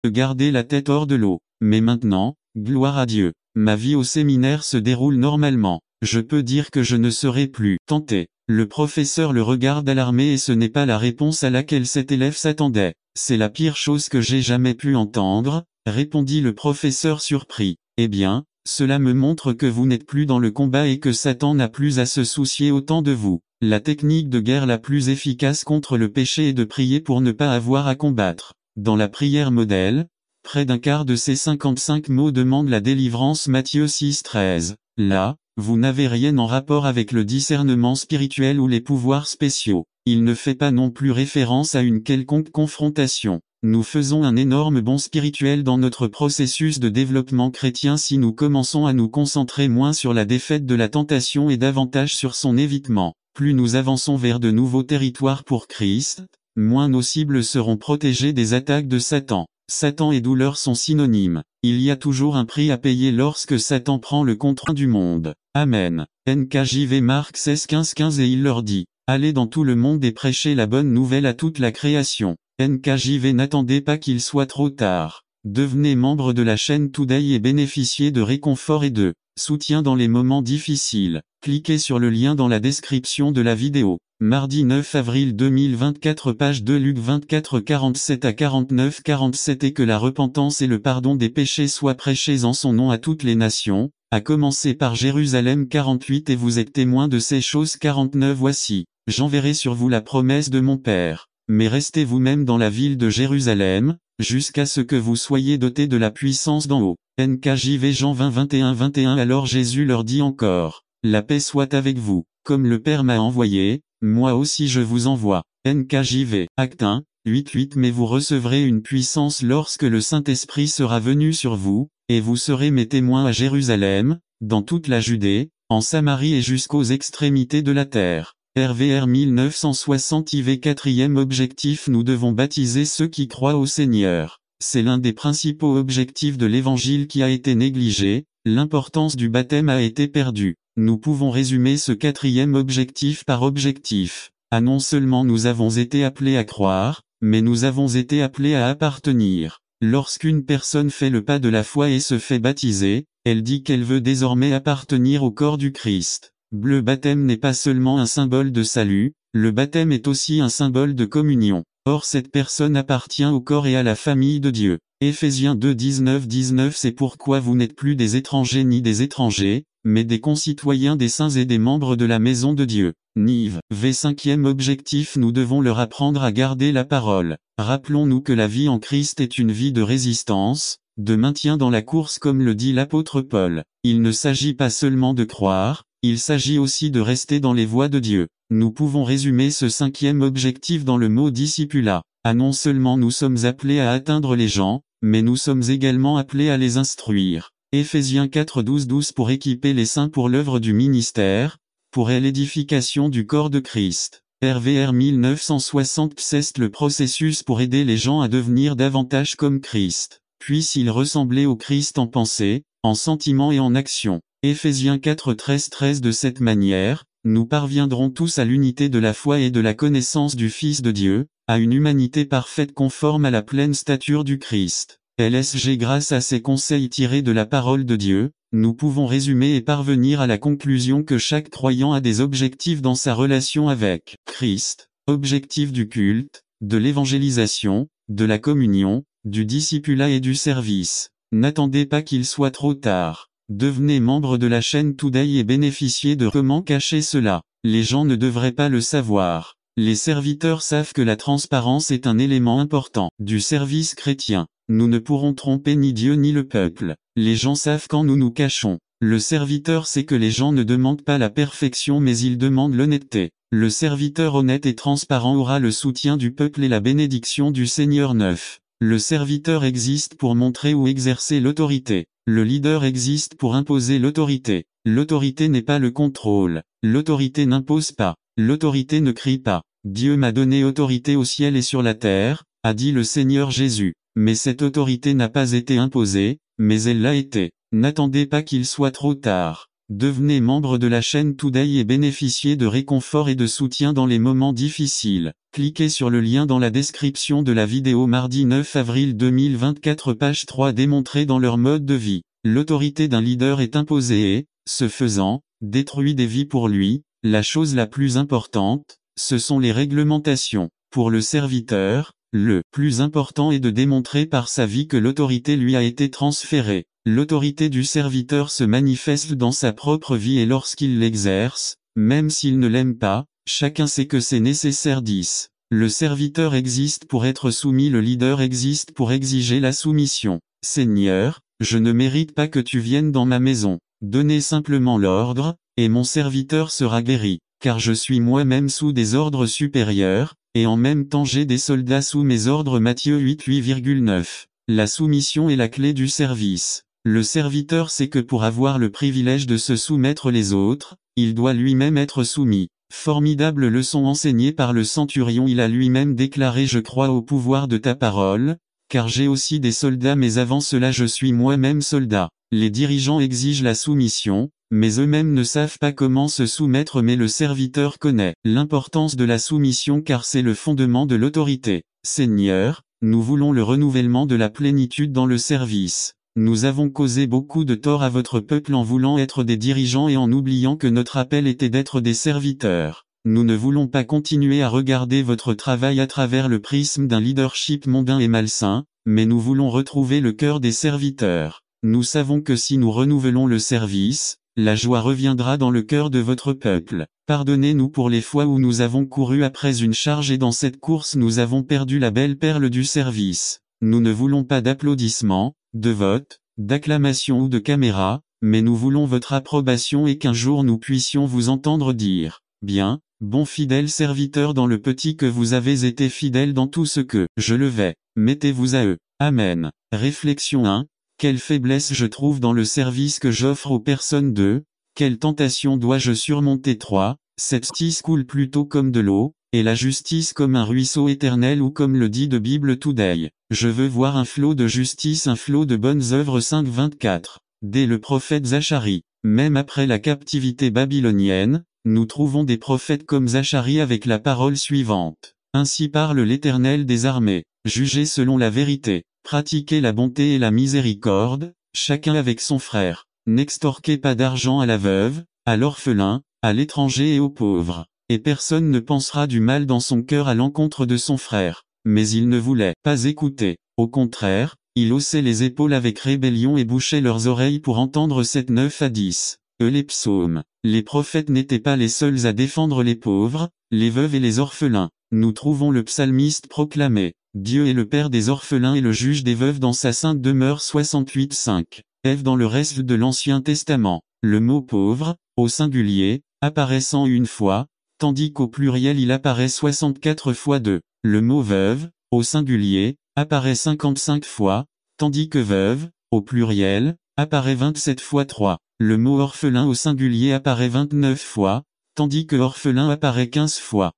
garder la tête hors de l'eau. Mais maintenant, gloire à Dieu, ma vie au séminaire se déroule normalement. Je peux dire que je ne serai plus tenté. Le professeur le regarde alarmé et ce n'est pas la réponse à laquelle cet élève s'attendait. C'est la pire chose que j'ai jamais pu entendre, répondit le professeur surpris. Eh bien, cela me montre que vous n'êtes plus dans le combat et que Satan n'a plus à se soucier autant de vous. La technique de guerre la plus efficace contre le péché est de prier pour ne pas avoir à combattre. Dans la prière modèle, près d'un quart de ces 55 mots demandent la délivrance. Matthieu 6,13. Là, vous n'avez rien en rapport avec le discernement spirituel ou les pouvoirs spéciaux. Il ne fait pas non plus référence à une quelconque confrontation. Nous faisons un énorme bond spirituel dans notre processus de développement chrétien si nous commençons à nous concentrer moins sur la défaite de la tentation et davantage sur son évitement. Plus nous avançons vers de nouveaux territoires pour Christ, moins nos cibles seront protégées des attaques de Satan. Satan et douleur sont synonymes. Il y a toujours un prix à payer lorsque Satan prend le contrôle du monde. Amen. NKJV Marc 16 15 et il leur dit, allez dans tout le monde et prêchez la bonne nouvelle à toute la création. NKJV n'attendez pas qu'il soit trop tard. Devenez membre de la chaîne Today et bénéficiez de réconfort et de soutien dans les moments difficiles. Cliquez sur le lien dans la description de la vidéo. Mardi 9 avril 2024 page 2 Luc 24 47 à 49 47 et que la repentance et le pardon des péchés soient prêchés en son nom à toutes les nations, à commencer par Jérusalem 48 et vous êtes témoins de ces choses 49 voici, j'enverrai sur vous la promesse de mon Père, mais restez vous-même dans la ville de Jérusalem, jusqu'à ce que vous soyez dotés de la puissance d'en haut. NKJV Jean 20 21 Alors Jésus leur dit encore, la paix soit avec vous, comme le Père m'a envoyé, moi aussi je vous envoie. NKJV, Actes 1, 8 Mais vous recevrez une puissance lorsque le Saint-Esprit sera venu sur vous, et vous serez mes témoins à Jérusalem, dans toute la Judée, en Samarie et jusqu'aux extrémités de la terre. RVR 1960 IV 4e objectif Nous devons baptiser ceux qui croient au Seigneur. C'est l'un des principaux objectifs de l'Évangile qui a été négligé, l'importance du baptême a été perdue. Nous pouvons résumer ce 4e objectif par objectif. Non seulement nous avons été appelés à croire, mais nous avons été appelés à appartenir. Lorsqu'une personne fait le pas de la foi et se fait baptiser, elle dit qu'elle veut désormais appartenir au corps du Christ. Le baptême n'est pas seulement un symbole de salut, le baptême est aussi un symbole de communion. Or cette personne appartient au corps et à la famille de Dieu. Éphésiens 2 19 C'est pourquoi vous n'êtes plus des étrangers ni des étrangers, mais des concitoyens des saints et des membres de la maison de Dieu. Nive, V 5e objectif Nous devons leur apprendre à garder la parole. Rappelons-nous que la vie en Christ est une vie de résistance, de maintien dans la course comme le dit l'apôtre Paul. Il ne s'agit pas seulement de croire, il s'agit aussi de rester dans les voies de Dieu. Nous pouvons résumer ce 5e objectif dans le mot discipulat. Non seulement nous sommes appelés à atteindre les gens, mais nous sommes également appelés à les instruire. Éphésiens 4 12 Pour équiper les saints pour l'œuvre du ministère, pour l'édification du corps de Christ. RVR 1960 C'est le processus pour aider les gens à devenir davantage comme Christ. Puissent-ils ressembler au Christ en pensée, en sentiment et en action. Éphésiens 4 13 De cette manière, nous parviendrons tous à l'unité de la foi et de la connaissance du Fils de Dieu, à une humanité parfaite conforme à la pleine stature du Christ. LSG Grâce à ces conseils tirés de la parole de Dieu, nous pouvons résumer et parvenir à la conclusion que chaque croyant a des objectifs dans sa relation avec Christ, objectifs du culte, de l'évangélisation, de la communion, du discipulat et du service. N'attendez pas qu'il soit trop tard. Devenez membre de la chaîne Today et bénéficiez de comment cacher cela. Les gens ne devraient pas le savoir. Les serviteurs savent que la transparence est un élément important du service chrétien. Nous ne pourrons tromper ni Dieu ni le peuple. Les gens savent quand nous nous cachons. Le serviteur sait que les gens ne demandent pas la perfection mais ils demandent l'honnêteté. Le serviteur honnête et transparent aura le soutien du peuple et la bénédiction du Seigneur 9. Le serviteur existe pour montrer ou exercer l'autorité. Le leader existe pour imposer l'autorité. L'autorité n'est pas le contrôle. L'autorité n'impose pas. L'autorité ne crie pas. Dieu m'a donné autorité au ciel et sur la terre, a dit le Seigneur Jésus. Mais cette autorité n'a pas été imposée, mais elle l'a été. N'attendez pas qu'il soit trop tard. Devenez membre de la chaîne Today et bénéficiez de réconfort et de soutien dans les moments difficiles. Cliquez sur le lien dans la description de la vidéo mardi 9 avril 2024 page 3 démontré dans leur mode de vie. L'autorité d'un leader est imposée et, ce faisant, détruit des vies pour lui. La chose la plus importante, ce sont les réglementations. Pour le serviteur, le plus important est de démontrer par sa vie que l'autorité lui a été transférée. L'autorité du serviteur se manifeste dans sa propre vie et lorsqu'il l'exerce, même s'il ne l'aime pas, chacun sait que c'est nécessaire. 10. Le serviteur existe pour être soumis, le leader existe pour exiger la soumission. Seigneur, je ne mérite pas que tu viennes dans ma maison. Donnez simplement l'ordre, et mon serviteur sera guéri, car je suis moi-même sous des ordres supérieurs, et en même temps j'ai des soldats sous mes ordres. Matthieu 8:8,9. La soumission est la clé du service. Le serviteur sait que pour avoir le privilège de se soumettre les autres, il doit lui-même être soumis. Formidable leçon enseignée par le centurion. Il a lui-même déclaré: je crois au pouvoir de ta parole, car j'ai aussi des soldats, mais avant cela je suis moi-même soldat. Les dirigeants exigent la soumission, mais eux-mêmes ne savent pas comment se soumettre, mais le serviteur connaît l'importance de la soumission car c'est le fondement de l'autorité. Seigneur, nous voulons le renouvellement de la plénitude dans le service. Nous avons causé beaucoup de tort à votre peuple en voulant être des dirigeants et en oubliant que notre appel était d'être des serviteurs. Nous ne voulons pas continuer à regarder votre travail à travers le prisme d'un leadership mondain et malsain, mais nous voulons retrouver le cœur des serviteurs. Nous savons que si nous renouvelons le service, la joie reviendra dans le cœur de votre peuple. Pardonnez-nous pour les fois où nous avons couru après une charge et dans cette course nous avons perdu la belle perle du service. Nous ne voulons pas d'applaudissements, de votes, d'acclamations ou de caméras, mais nous voulons votre approbation et qu'un jour nous puissions vous entendre dire: bien, bon fidèle serviteur, dans le petit que vous avez été fidèle dans tout ce que je le vais. Mettez-vous à eux. Amen. Réflexion 1. Quelle faiblesse je trouve dans le service que j'offre aux personnes. 2. Quelle tentation dois-je surmonter. 3. Cette justice coule plutôt comme de l'eau, et la justice comme un ruisseau éternel, ou comme le dit de Bible Today. Je veux voir un flot de justice, un flot de bonnes œuvres. 5:24. Dès le prophète Zacharie. Même après la captivité babylonienne, nous trouvons des prophètes comme Zacharie avec la parole suivante. Ainsi parle l'Éternel des armées. Jugez selon la vérité. Pratiquez la bonté et la miséricorde, chacun avec son frère. N'extorquez pas d'argent à la veuve, à l'orphelin, à l'étranger et aux pauvres. Et personne ne pensera du mal dans son cœur à l'encontre de son frère. Mais ils ne voulaient pas écouter. Au contraire, ils haussaient les épaules avec rébellion et bouchaient leurs oreilles pour entendre. 7:9-10. Les psaumes. Les prophètes n'étaient pas les seuls à défendre les pauvres, les veuves et les orphelins. Nous trouvons le psalmiste proclamer: Dieu est le père des orphelins et le juge des veuves dans sa sainte demeure. 68:5. Dans le reste de l'Ancien Testament, le mot pauvre, au singulier, apparaissant une fois, tandis qu'au pluriel il apparaît 64 fois. 2. Le mot veuve, au singulier, apparaît 55 fois, tandis que veuve, au pluriel, apparaît 27 fois. 3. Le mot orphelin au singulier apparaît 29 fois, tandis que orphelin apparaît 15 fois.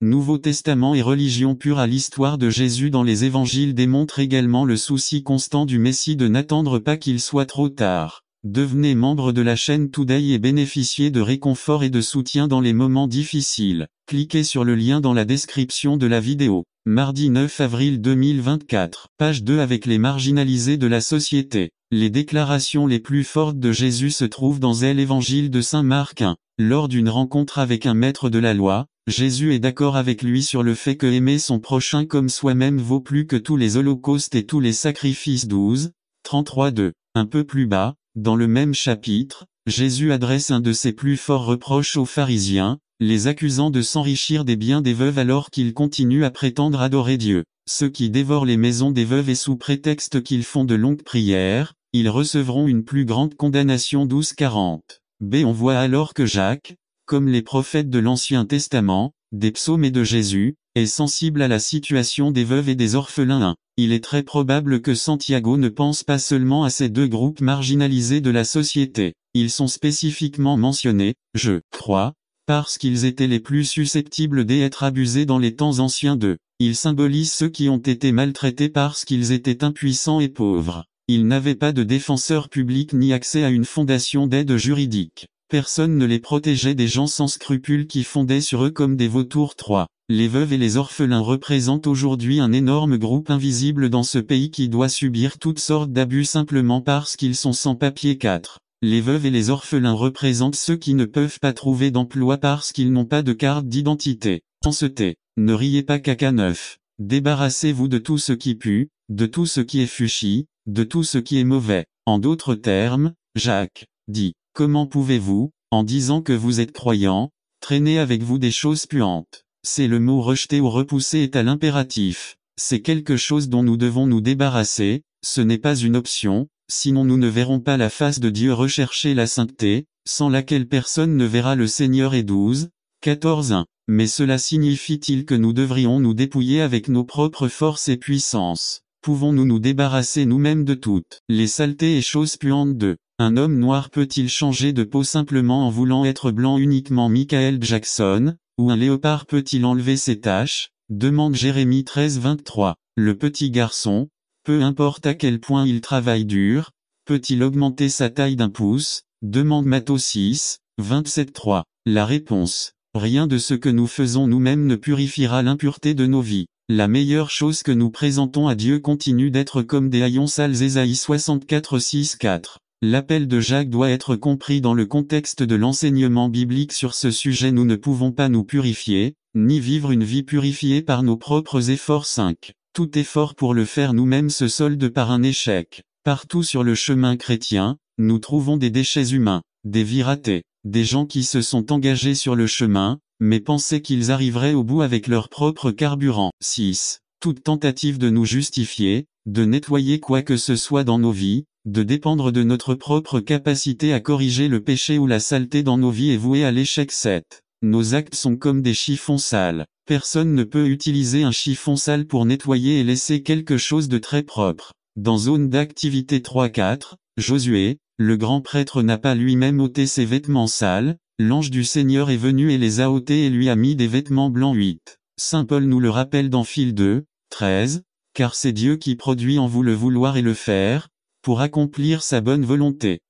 Nouveau Testament et religion pure. À l'histoire de Jésus dans les évangiles démontre également le souci constant du Messie de n'attendre pas qu'il soit trop tard. Devenez membre de la chaîne Today et bénéficiez de réconfort et de soutien dans les moments difficiles. Cliquez sur le lien dans la description de la vidéo. Mardi 9 avril 2024. Page 2. Avec les marginalisés de la société. Les déclarations les plus fortes de Jésus se trouvent dans l'Évangile de Saint Marc 1. Lors d'une rencontre avec un maître de la loi, Jésus est d'accord avec lui sur le fait que aimer son prochain comme soi-même vaut plus que tous les holocaustes et tous les sacrifices. 12:33-2. Un peu plus bas, dans le même chapitre, Jésus adresse un de ses plus forts reproches aux pharisiens, les accusant de s'enrichir des biens des veuves alors qu'ils continuent à prétendre adorer Dieu. Ceux qui dévorent les maisons des veuves et sous prétexte qu'ils font de longues prières, ils recevront une plus grande condamnation. 12:40. On voit alors que Jacques, comme les prophètes de l'Ancien Testament, des psaumes et de Jésus, est sensible à la situation des veuves et des orphelins. 1. Il est très probable que Santiago ne pense pas seulement à ces deux groupes marginalisés de la société. Ils sont spécifiquement mentionnés, je crois, parce qu'ils étaient les plus susceptibles d'être abusés dans les temps anciens. 2. Ils symbolisent ceux qui ont été maltraités parce qu'ils étaient impuissants et pauvres. Ils n'avaient pas de défenseur public ni accès à une fondation d'aide juridique. Personne ne les protégeait des gens sans scrupules qui fondaient sur eux comme des vautours. 3. Les veuves et les orphelins représentent aujourd'hui un énorme groupe invisible dans ce pays qui doit subir toutes sortes d'abus simplement parce qu'ils sont sans papier. 4. Les veuves et les orphelins représentent ceux qui ne peuvent pas trouver d'emploi parce qu'ils n'ont pas de carte d'identité. Pensez, ne riez pas. Caca 9. Débarrassez-vous de tout ce qui pue, de tout ce qui est fuchi, de tout ce qui est mauvais. En d'autres termes, Jacques dit, comment pouvez-vous, en disant que vous êtes croyant, traîner avec vous des choses puantes? C'est le mot rejeter ou repousser est à l'impératif. C'est quelque chose dont nous devons nous débarrasser, ce n'est pas une option, sinon nous ne verrons pas la face de Dieu. Rechercher la sainteté, sans laquelle personne ne verra le Seigneur. Et 12, 14. 1. Mais cela signifie-t-il que nous devrions nous dépouiller avec nos propres forces et puissances? Pouvons-nous nous débarrasser nous-mêmes de toutes les saletés et choses puantes? 2. Un homme noir peut-il changer de peau simplement en voulant être blanc uniquement? Michael Jackson. Ou un léopard peut-il enlever ses taches? Demande Jérémie 13-23. Le petit garçon, peu importe à quel point il travaille dur, peut-il augmenter sa taille d'1 pouce? Demande Matthieu 6, 27-3. La réponse: rien de ce que nous faisons nous-mêmes ne purifiera l'impureté de nos vies. La meilleure chose que nous présentons à Dieu continue d'être comme des haillons sales. Ésaïe 64, 6, 4. L'appel de Jacques doit être compris dans le contexte de l'enseignement biblique sur ce sujet. Nous ne pouvons pas nous purifier, ni vivre une vie purifiée par nos propres efforts. 5. Tout effort pour le faire nous-mêmes se solde par un échec. Partout sur le chemin chrétien, nous trouvons des déchets humains, des vies ratées, des gens qui se sont engagés sur le chemin, mais pensaient qu'ils arriveraient au bout avec leur propre carburant. 6. Toute tentative de nous justifier, de nettoyer quoi que ce soit dans nos vies, de dépendre de notre propre capacité à corriger le péché ou la saleté dans nos vies est vouée à l'échec. 7. Nos actes sont comme des chiffons sales. Personne ne peut utiliser un chiffon sale pour nettoyer et laisser quelque chose de très propre. Dans zone d'activité 3-4, Josué, le grand prêtre n'a pas lui-même ôté ses vêtements sales, l'ange du Seigneur est venu et les a ôtés et lui a mis des vêtements blancs. 8. Saint Paul nous le rappelle dans Phil 2, 13, car c'est Dieu qui produit en vous le vouloir et le faire, pour accomplir sa bonne volonté.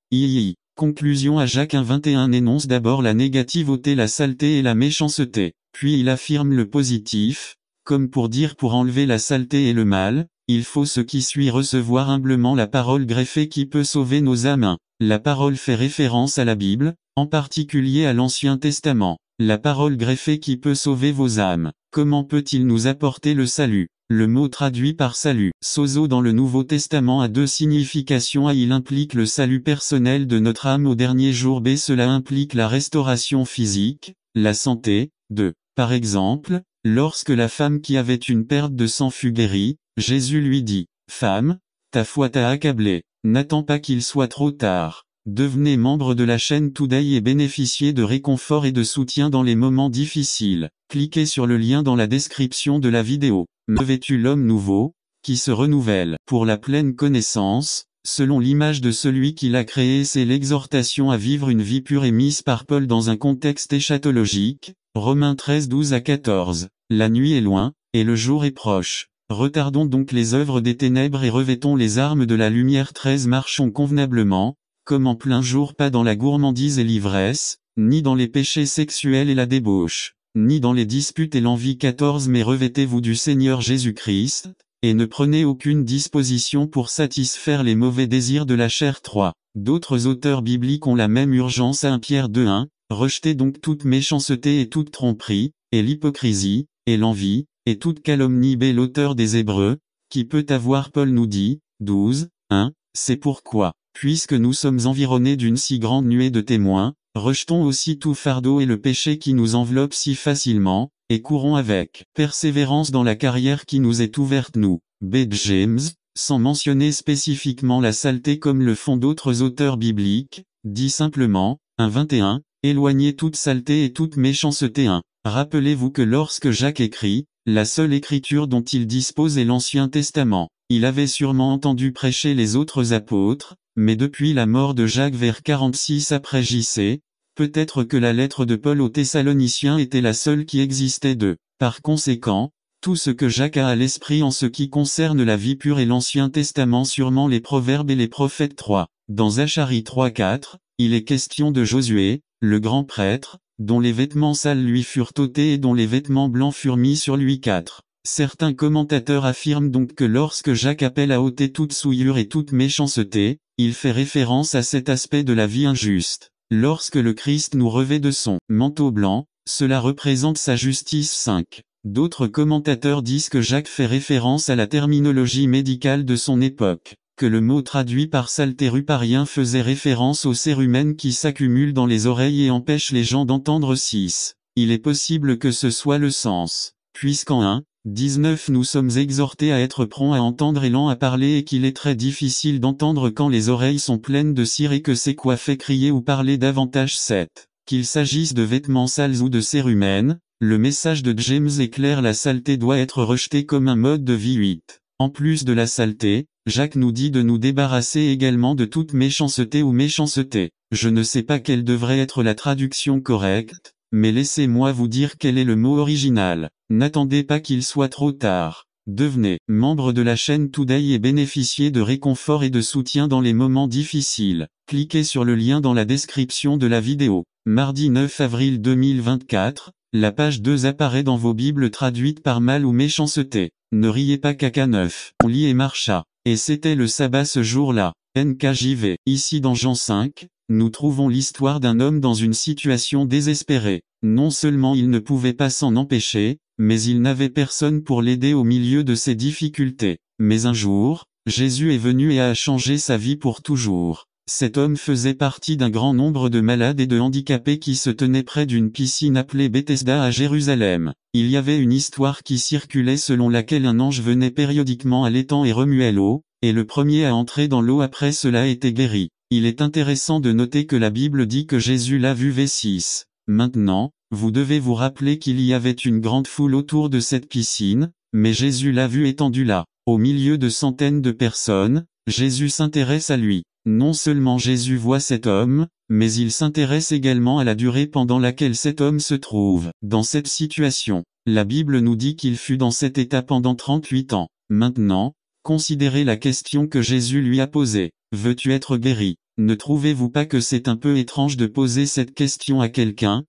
Conclusion à Jacques 1:21 énonce d'abord la négative: ôter la saleté et la méchanceté. Puis il affirme le positif, comme pour dire pour enlever la saleté et le mal, il faut ce qui suit: recevoir humblement la parole greffée qui peut sauver nos âmes. 1. La parole fait référence à la Bible, en particulier à l'Ancien Testament. La parole greffée qui peut sauver vos âmes. Comment peut-il nous apporter le salut? Le mot traduit par salut, sozo dans le Nouveau Testament a deux significations. A. Il implique le salut personnel de notre âme au dernier jour. B. Cela implique la restauration physique, la santé. 2. Par exemple, lorsque la femme qui avait une perte de sang fut guérie, Jésus lui dit: Femme, ta foi t'a accablée, n'attends pas qu'il soit trop tard. Devenez membre de la chaîne Today et bénéficiez de réconfort et de soutien dans les moments difficiles. Cliquez sur le lien dans la description de la vidéo. Revêtu l'homme nouveau, qui se renouvelle pour la pleine connaissance, selon l'image de celui qui l'a créé. C'est l'exhortation à vivre une vie pure émise par Paul dans un contexte eschatologique. Romains 13, 12 à 14. La nuit est loin, et le jour est proche. Retardons donc les œuvres des ténèbres et revêtons les armes de la lumière. 13. Marchons convenablement, comme en plein jour, pas dans la gourmandise et l'ivresse, ni dans les péchés sexuels et la débauche, ni dans les disputes et l'envie. 14. Mais revêtez-vous du Seigneur Jésus-Christ, et ne prenez aucune disposition pour satisfaire les mauvais désirs de la chair. 3. D'autres auteurs bibliques ont la même urgence. 1 Pierre 2:1. Rejetez donc toute méchanceté et toute tromperie, et l'hypocrisie, et l'envie, et toute calomnie. B. L'auteur des Hébreux, qui peut avoir Paul nous dit, 12:1, c'est pourquoi, puisque nous sommes environnés d'une si grande nuée de témoins, rejetons aussi tout fardeau et le péché qui nous enveloppe si facilement, et courons avec persévérance dans la carrière qui nous est ouverte. Nous, B. James, sans mentionner spécifiquement la saleté comme le font d'autres auteurs bibliques, dit simplement, 1:21, éloignez toute saleté et toute méchanceté. 1. Rappelez-vous que lorsque Jacques écrit, la seule écriture dont il dispose est l'Ancien Testament. Il avait sûrement entendu prêcher les autres apôtres, mais depuis la mort de Jacques vers 46 après J.C., peut-être que la lettre de Paul aux Thessaloniciens était la seule qui existait. Par conséquent, Tout ce que Jacques a à l'esprit en ce qui concerne la vie pure et l'Ancien Testament, sûrement les Proverbes et les Prophètes 3. Dans Zacharie 3:4, il est question de Josué, le grand prêtre, dont les vêtements sales lui furent ôtés et dont les vêtements blancs furent mis sur lui. 4. Certains commentateurs affirment donc que lorsque Jacques appelle à ôter toute souillure et toute méchanceté, il fait référence à cet aspect de la vie injuste. Lorsque le Christ nous revêt de son manteau blanc, cela représente sa justice. 5. D'autres commentateurs disent que Jacques fait référence à la terminologie médicale de son époque, que le mot traduit par saltéruparien faisait référence aux cérumènes qui s'accumulent dans les oreilles et empêchent les gens d'entendre. 6. Il est possible que ce soit le sens, puisqu'en 1:19 nous sommes exhortés à être prompts à entendre et lents à parler et qu'il est très difficile d'entendre quand les oreilles sont pleines de cire et que c'est quoi fait crier ou parler davantage. 7. Qu'il s'agisse de vêtements sales ou de cérumènes, le message de James est clair, la saleté doit être rejetée comme un mode de vie. 8. En plus de la saleté, Jacques nous dit de nous débarrasser également de toute méchanceté ou méchanceté. Je ne sais pas quelle devrait être la traduction correcte, mais laissez-moi vous dire quel est le mot original. N'attendez pas qu'il soit trop tard. Devenez membre de la chaîne Today et bénéficiez de réconfort et de soutien dans les moments difficiles. Cliquez sur le lien dans la description de la vidéo. Mardi 9 avril 2024, la page 2 apparaît dans vos Bibles traduites par mal ou méchanceté. Ne riez pas, caca 9. On lit et marcha. Et c'était le sabbat ce jour-là. NKJV. Ici dans Jean 5, nous trouvons l'histoire d'un homme dans une situation désespérée. Non seulement il ne pouvait pas s'en empêcher, mais il n'avait personne pour l'aider au milieu de ses difficultés. Mais un jour, Jésus est venu et a changé sa vie pour toujours. Cet homme faisait partie d'un grand nombre de malades et de handicapés qui se tenaient près d'une piscine appelée Bethesda à Jérusalem. Il y avait une histoire qui circulait selon laquelle un ange venait périodiquement à l'étang et remuait l'eau, et le premier à entrer dans l'eau après cela était guéri. Il est intéressant de noter que la Bible dit que Jésus l'a vu. V6. Maintenant, vous devez vous rappeler qu'il y avait une grande foule autour de cette piscine, mais Jésus l'a vu étendu là. Au milieu de centaines de personnes, Jésus s'intéresse à lui. Non seulement Jésus voit cet homme, mais il s'intéresse également à la durée pendant laquelle cet homme se trouve. Dans cette situation, la Bible nous dit qu'il fut dans cet état pendant 38 ans. Maintenant, considérez la question que Jésus lui a posée. Veux-tu être guéri? Ne trouvez-vous pas que c'est un peu étrange de poser cette question à quelqu'un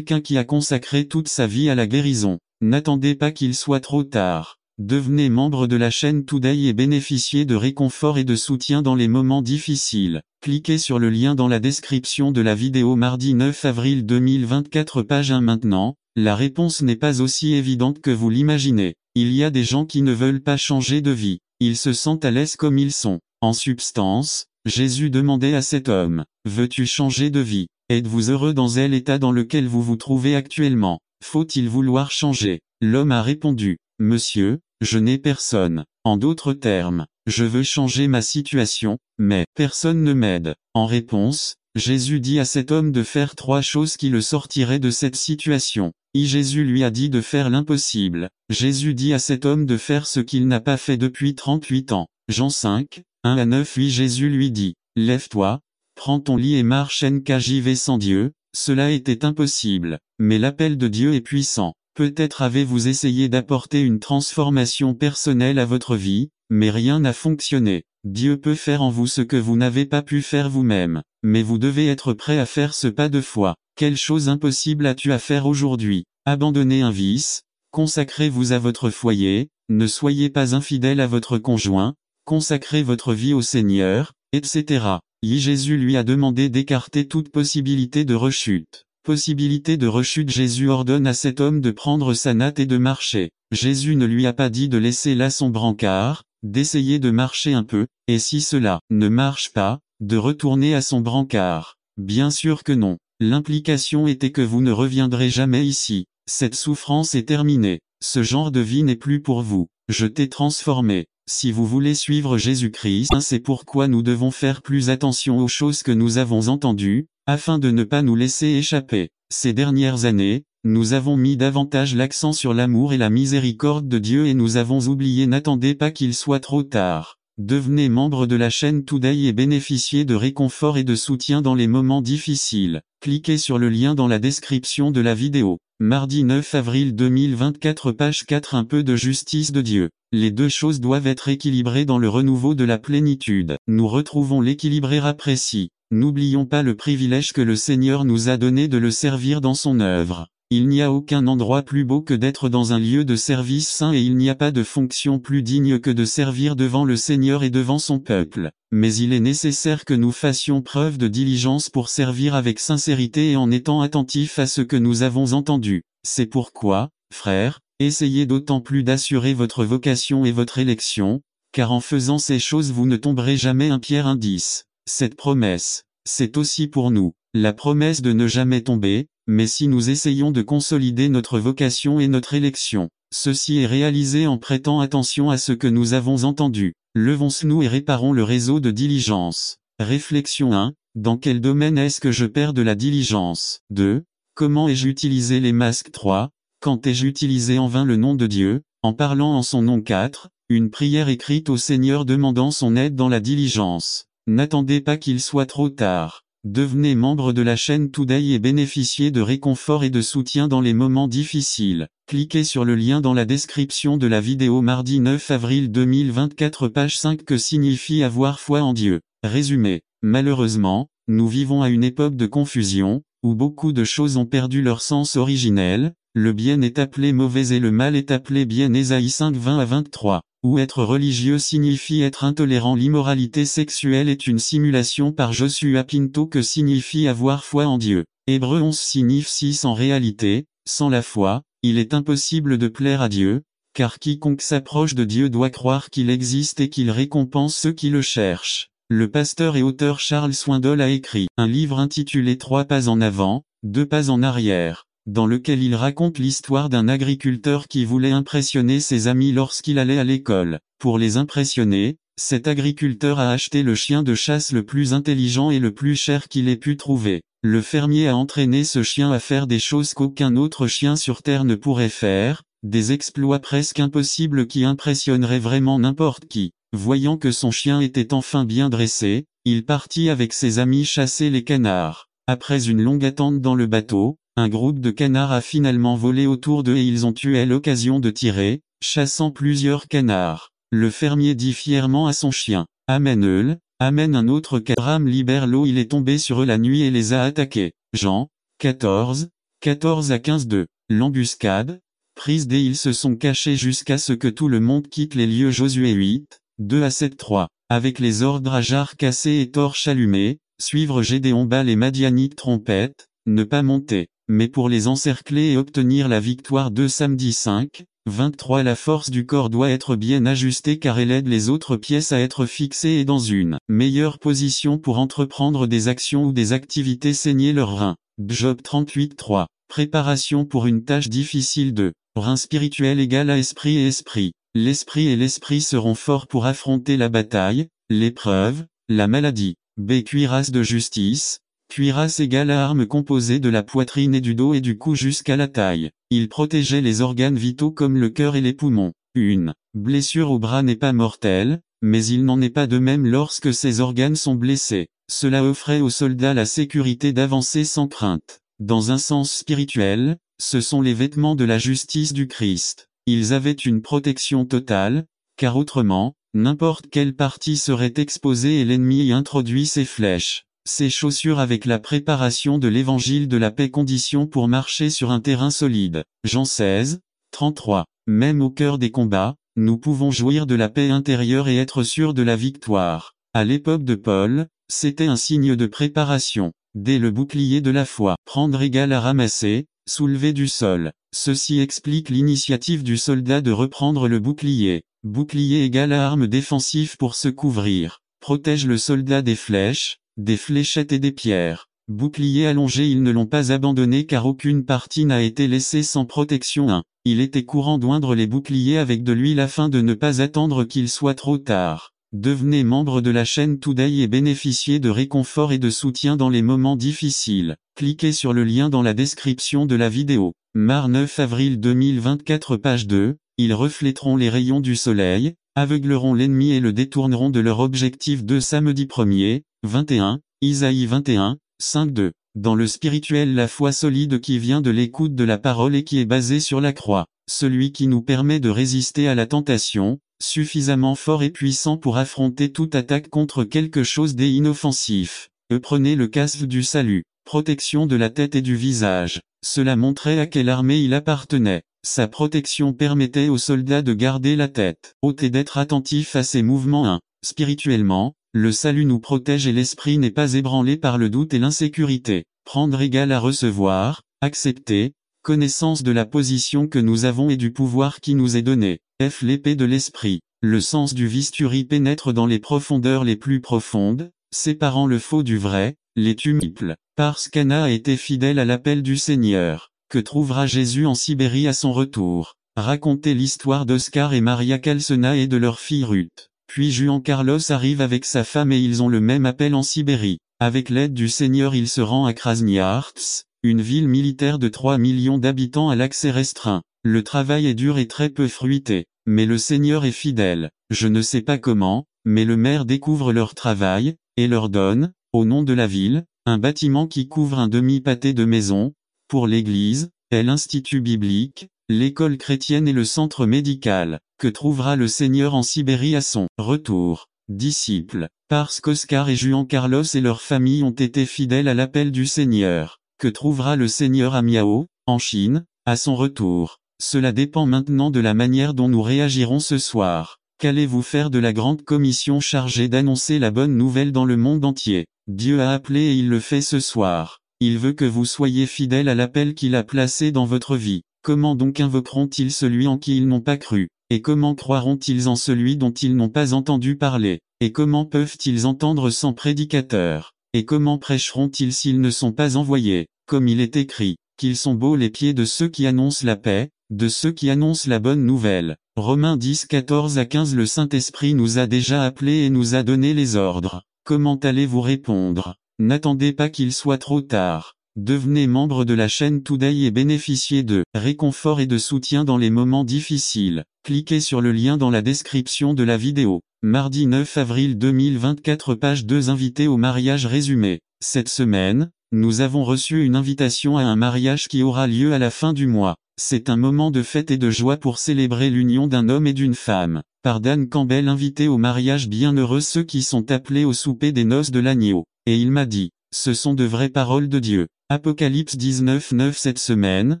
qui a consacré toute sa vie à la guérison? N'attendez pas qu'il soit trop tard. Devenez membre de la chaîne Today et bénéficiez de réconfort et de soutien dans les moments difficiles. Cliquez sur le lien dans la description de la vidéo. Mardi 9 avril 2024, page 1. Maintenant, la réponse n'est pas aussi évidente que vous l'imaginez. Il y a des gens qui ne veulent pas changer de vie. Ils se sentent à l'aise comme ils sont. En substance, Jésus demandait à cet homme, « Veux-tu changer de vie? Êtes-vous heureux dans l'état dans lequel vous vous trouvez actuellement? Faut-il vouloir changer ?» L'homme a répondu, « Monsieur, je n'ai personne. En d'autres termes, je veux changer ma situation, mais personne ne m'aide. » En réponse, Jésus dit à cet homme de faire 3 choses qui le sortiraient de cette situation. Jésus lui a dit de faire l'impossible. Jésus dit à cet homme de faire ce qu'il n'a pas fait depuis 38 ans. Jean 5, 1-9. Jésus lui dit, « Lève-toi, prends ton lit et marche. NKJV. Sans Dieu, cela était impossible. Mais l'appel de Dieu est puissant. Peut-être avez-vous essayé d'apporter une transformation personnelle à votre vie, mais rien n'a fonctionné. Dieu peut faire en vous ce que vous n'avez pas pu faire vous-même, mais vous devez être prêt à faire ce pas de foi. Quelle chose impossible as-tu à faire aujourd'hui? Abandonnez un vice, consacrez-vous à votre foyer, ne soyez pas infidèle à votre conjoint, consacrez votre vie au Seigneur, etc. Jésus lui a demandé d'écarter toute possibilité de rechute. Possibilité de rechute. Jésus ordonne à cet homme de prendre sa natte et de marcher. Jésus ne lui a pas dit de laisser là son brancard, d'essayer de marcher un peu, et si cela ne marche pas, de retourner à son brancard. Bien sûr que non. L'implication était que vous ne reviendrez jamais ici. Cette souffrance est terminée. Ce genre de vie n'est plus pour vous. Je t'ai transformé. Si vous voulez suivre Jésus-Christ, c'est pourquoi nous devons faire plus attention aux choses que nous avons entendues, afin de ne pas nous laisser échapper. Ces dernières années, nous avons mis davantage l'accent sur l'amour et la miséricorde de Dieu et nous avons oublié. N'attendez pas qu'il soit trop tard. Devenez membre de la chaîne Today et bénéficiez de réconfort et de soutien dans les moments difficiles. Cliquez sur le lien dans la description de la vidéo. Mardi 9 avril 2024 page 4 Un peu de justice de Dieu. Les deux choses doivent être équilibrées dans le renouveau de la plénitude. Nous retrouvons l'équilibré précis. N'oublions pas le privilège que le Seigneur nous a donné de le servir dans son œuvre. Il n'y a aucun endroit plus beau que d'être dans un lieu de service saint et il n'y a pas de fonction plus digne que de servir devant le Seigneur et devant son peuple. Mais il est nécessaire que nous fassions preuve de diligence pour servir avec sincérité et en étant attentifs à ce que nous avons entendu. C'est pourquoi, frères, essayez d'autant plus d'assurer votre vocation et votre élection, car en faisant ces choses vous ne tomberez jamais. 1 Pierre 1:10. Cette promesse, c'est aussi pour nous, la promesse de ne jamais tomber, mais si nous essayons de consolider notre vocation et notre élection, ceci est réalisé en prêtant attention à ce que nous avons entendu. Levons-nous et réparons le réseau de diligence. Réflexion 1. Dans quel domaine est-ce que je perds de la diligence? 2. Comment ai-je utilisé les masques? 3. Quand ai-je utilisé en vain le nom de Dieu, en parlant en son nom? 4. Une prière écrite au Seigneur demandant son aide dans la diligence. N'attendez pas qu'il soit trop tard. Devenez membre de la chaîne Today et bénéficiez de réconfort et de soutien dans les moments difficiles. Cliquez sur le lien dans la description de la vidéo. Mardi 9 avril 2024 page 5 Que signifie avoir foi en Dieu? Résumé. Malheureusement, nous vivons à une époque de confusion, où beaucoup de choses ont perdu leur sens originel. Le bien est appelé mauvais et le mal est appelé bien. Ésaïe 5 20-23. Où être religieux signifie être intolérant. L'immoralité sexuelle est une simulation par Joshua Pinto. Que signifie avoir foi en Dieu? Hébreux 11 signifie 6 En réalité, sans la foi, il est impossible de plaire à Dieu, car quiconque s'approche de Dieu doit croire qu'il existe et qu'il récompense ceux qui le cherchent. Le pasteur et auteur Charles Swindoll a écrit un livre intitulé 3 pas en avant, 2 pas en arrière, dans lequel il raconte l'histoire d'un agriculteur qui voulait impressionner ses amis lorsqu'il allait à l'école. Pour les impressionner, cet agriculteur a acheté le chien de chasse le plus intelligent et le plus cher qu'il ait pu trouver. Le fermier a entraîné ce chien à faire des choses qu'aucun autre chien sur terre ne pourrait faire, des exploits presque impossibles qui impressionneraient vraiment n'importe qui. Voyant que son chien était enfin bien dressé, il partit avec ses amis chasser les canards. Après une longue attente dans le bateau, un groupe de canards a finalement volé autour d'eux et ils ont eu l'occasion de tirer, chassant plusieurs canards. Le fermier dit fièrement à son chien, « Amène-le, amène un autre canard, libère l'eau ». Il est tombé sur eux la nuit et les a attaqués. Jean 14, 14-15. L'embuscade, prise dès ils se sont cachés jusqu'à ce que tout le monde quitte les lieux. Josué 8, 2-7-3. Avec les ordres à jarre cassés et torches allumées, suivre Gédéon bat les Madianites. Trompette, ne pas monter, mais pour les encercler et obtenir la victoire. 2 Samedi 5, 23. La force du corps doit être bien ajustée car elle aide les autres pièces à être fixées et dans une meilleure position pour entreprendre des actions ou des activités. Saigner leurs reins. Job 38-3. Préparation pour une tâche difficile. 2. Rein spirituel égale à esprit et esprit. L'esprit et l'esprit seront forts pour affronter la bataille, l'épreuve, la maladie. B. Cuirasse de justice. Cuirasse égale à arme composée de la poitrine et du dos et du cou jusqu'à la taille. Il protégeait les organes vitaux comme le cœur et les poumons. Une blessure au bras n'est pas mortelle, mais il n'en est pas de même lorsque ces organes sont blessés. Cela offrait aux soldats la sécurité d'avancer sans crainte. Dans un sens spirituel, ce sont les vêtements de la justice du Christ. Ils avaient une protection totale, car autrement, n'importe quelle partie serait exposée et l'ennemi y introduit ses flèches. Ces chaussures avec la préparation de l'évangile de la paix, condition pour marcher sur un terrain solide. Jean 16, 33. Même au cœur des combats, nous pouvons jouir de la paix intérieure et être sûrs de la victoire. À l'époque de Paul, c'était un signe de préparation. Dès le bouclier de la foi, prendre égale à ramasser, soulever du sol. Ceci explique l'initiative du soldat de reprendre le bouclier. Bouclier égale à arme défensive pour se couvrir. Protège le soldat des flèches, des fléchettes et des pierres. Bouclier allongé, ils ne l'ont pas abandonné car aucune partie n'a été laissée sans protection. 1. Il était courant d'oindre les boucliers avec de l'huile afin de ne pas attendre qu'il soit trop tard. Devenez membre de la chaîne Today et bénéficiez de réconfort et de soutien dans les moments difficiles. Cliquez sur le lien dans la description de la vidéo. Mar 9 avril 2024 page 2. Ils reflèteront les rayons du soleil, aveugleront l'ennemi et le détourneront de leur objectif. 2 Samedi 1er, 21, Isaïe 21, 5-2. Dans le spirituel, la foi solide qui vient de l'écoute de la parole et qui est basée sur la croix, celui qui nous permet de résister à la tentation, suffisamment fort et puissant pour affronter toute attaque contre quelque chose d'inoffensif. Prenez le casque du salut, protection de la tête et du visage. Cela montrait à quelle armée il appartenait. Sa protection permettait aux soldats de garder la tête haute et d'être attentifs à ses mouvements. 1. Spirituellement, le salut nous protège et l'esprit n'est pas ébranlé par le doute et l'insécurité. Prendre égale à recevoir, accepter, connaissance de la position que nous avons et du pouvoir qui nous est donné. F. L'épée de l'esprit. Le sens du bistouri pénètre dans les profondeurs les plus profondes, séparant le faux du vrai, les tumultes. Parce qu'Anna a été fidèle à l'appel du Seigneur. Que trouvera Jésus en Sibérie à son retour? Racontez l'histoire d'Oscar et Maria Calcena et de leur fille Ruth. Puis Juan Carlos arrive avec sa femme et ils ont le même appel en Sibérie. Avec l'aide du Seigneur il se rend à Krasnoïarsk, une ville militaire de 3 millions d'habitants à l'accès restreint. Le travail est dur et très peu fruité, mais le Seigneur est fidèle. Je ne sais pas comment, mais le maire découvre leur travail, et leur donne, au nom de la ville, un bâtiment qui couvre un demi-pâté de maisons, pour l'église, est l'Institut biblique, l'école chrétienne et le centre médical. Que trouvera le Seigneur en Sibérie à son retour? Disciples. Parce qu'Oscar et Juan Carlos et leur famille ont été fidèles à l'appel du Seigneur. Que trouvera le Seigneur à Miao, en Chine, à son retour? Cela dépend maintenant de la manière dont nous réagirons ce soir. Qu'allez-vous faire de la grande commission chargée d'annoncer la bonne nouvelle dans le monde entier? Dieu a appelé et il le fait ce soir. Il veut que vous soyez fidèles à l'appel qu'il a placé dans votre vie. Comment donc invoqueront-ils celui en qui ils n'ont pas cru? Et comment croiront-ils en celui dont ils n'ont pas entendu parler? Et comment peuvent-ils entendre sans prédicateur? Et comment prêcheront-ils s'ils ne sont pas envoyés? Comme il est écrit, qu'ils sont beaux les pieds de ceux qui annoncent la paix, de ceux qui annoncent la bonne nouvelle. Romains 10, 14-15. Le Saint-Esprit nous a déjà appelés et nous a donné les ordres. Comment allez-vous répondre? N'attendez pas qu'il soit trop tard. Devenez membre de la chaîne Today et bénéficiez de réconfort et de soutien dans les moments difficiles. Cliquez sur le lien dans la description de la vidéo. Mardi 9 avril 2024, page 2. Invité au mariage résumé. Cette semaine, nous avons reçu une invitation à un mariage qui aura lieu à la fin du mois. C'est un moment de fête et de joie pour célébrer l'union d'un homme et d'une femme. Par Dan Campbell. Invité au mariage. Bienheureux ceux qui sont appelés au souper des noces de l'agneau. Et il m'a dit, ce sont de vraies paroles de Dieu. Apocalypse 19, 9. Cette semaine,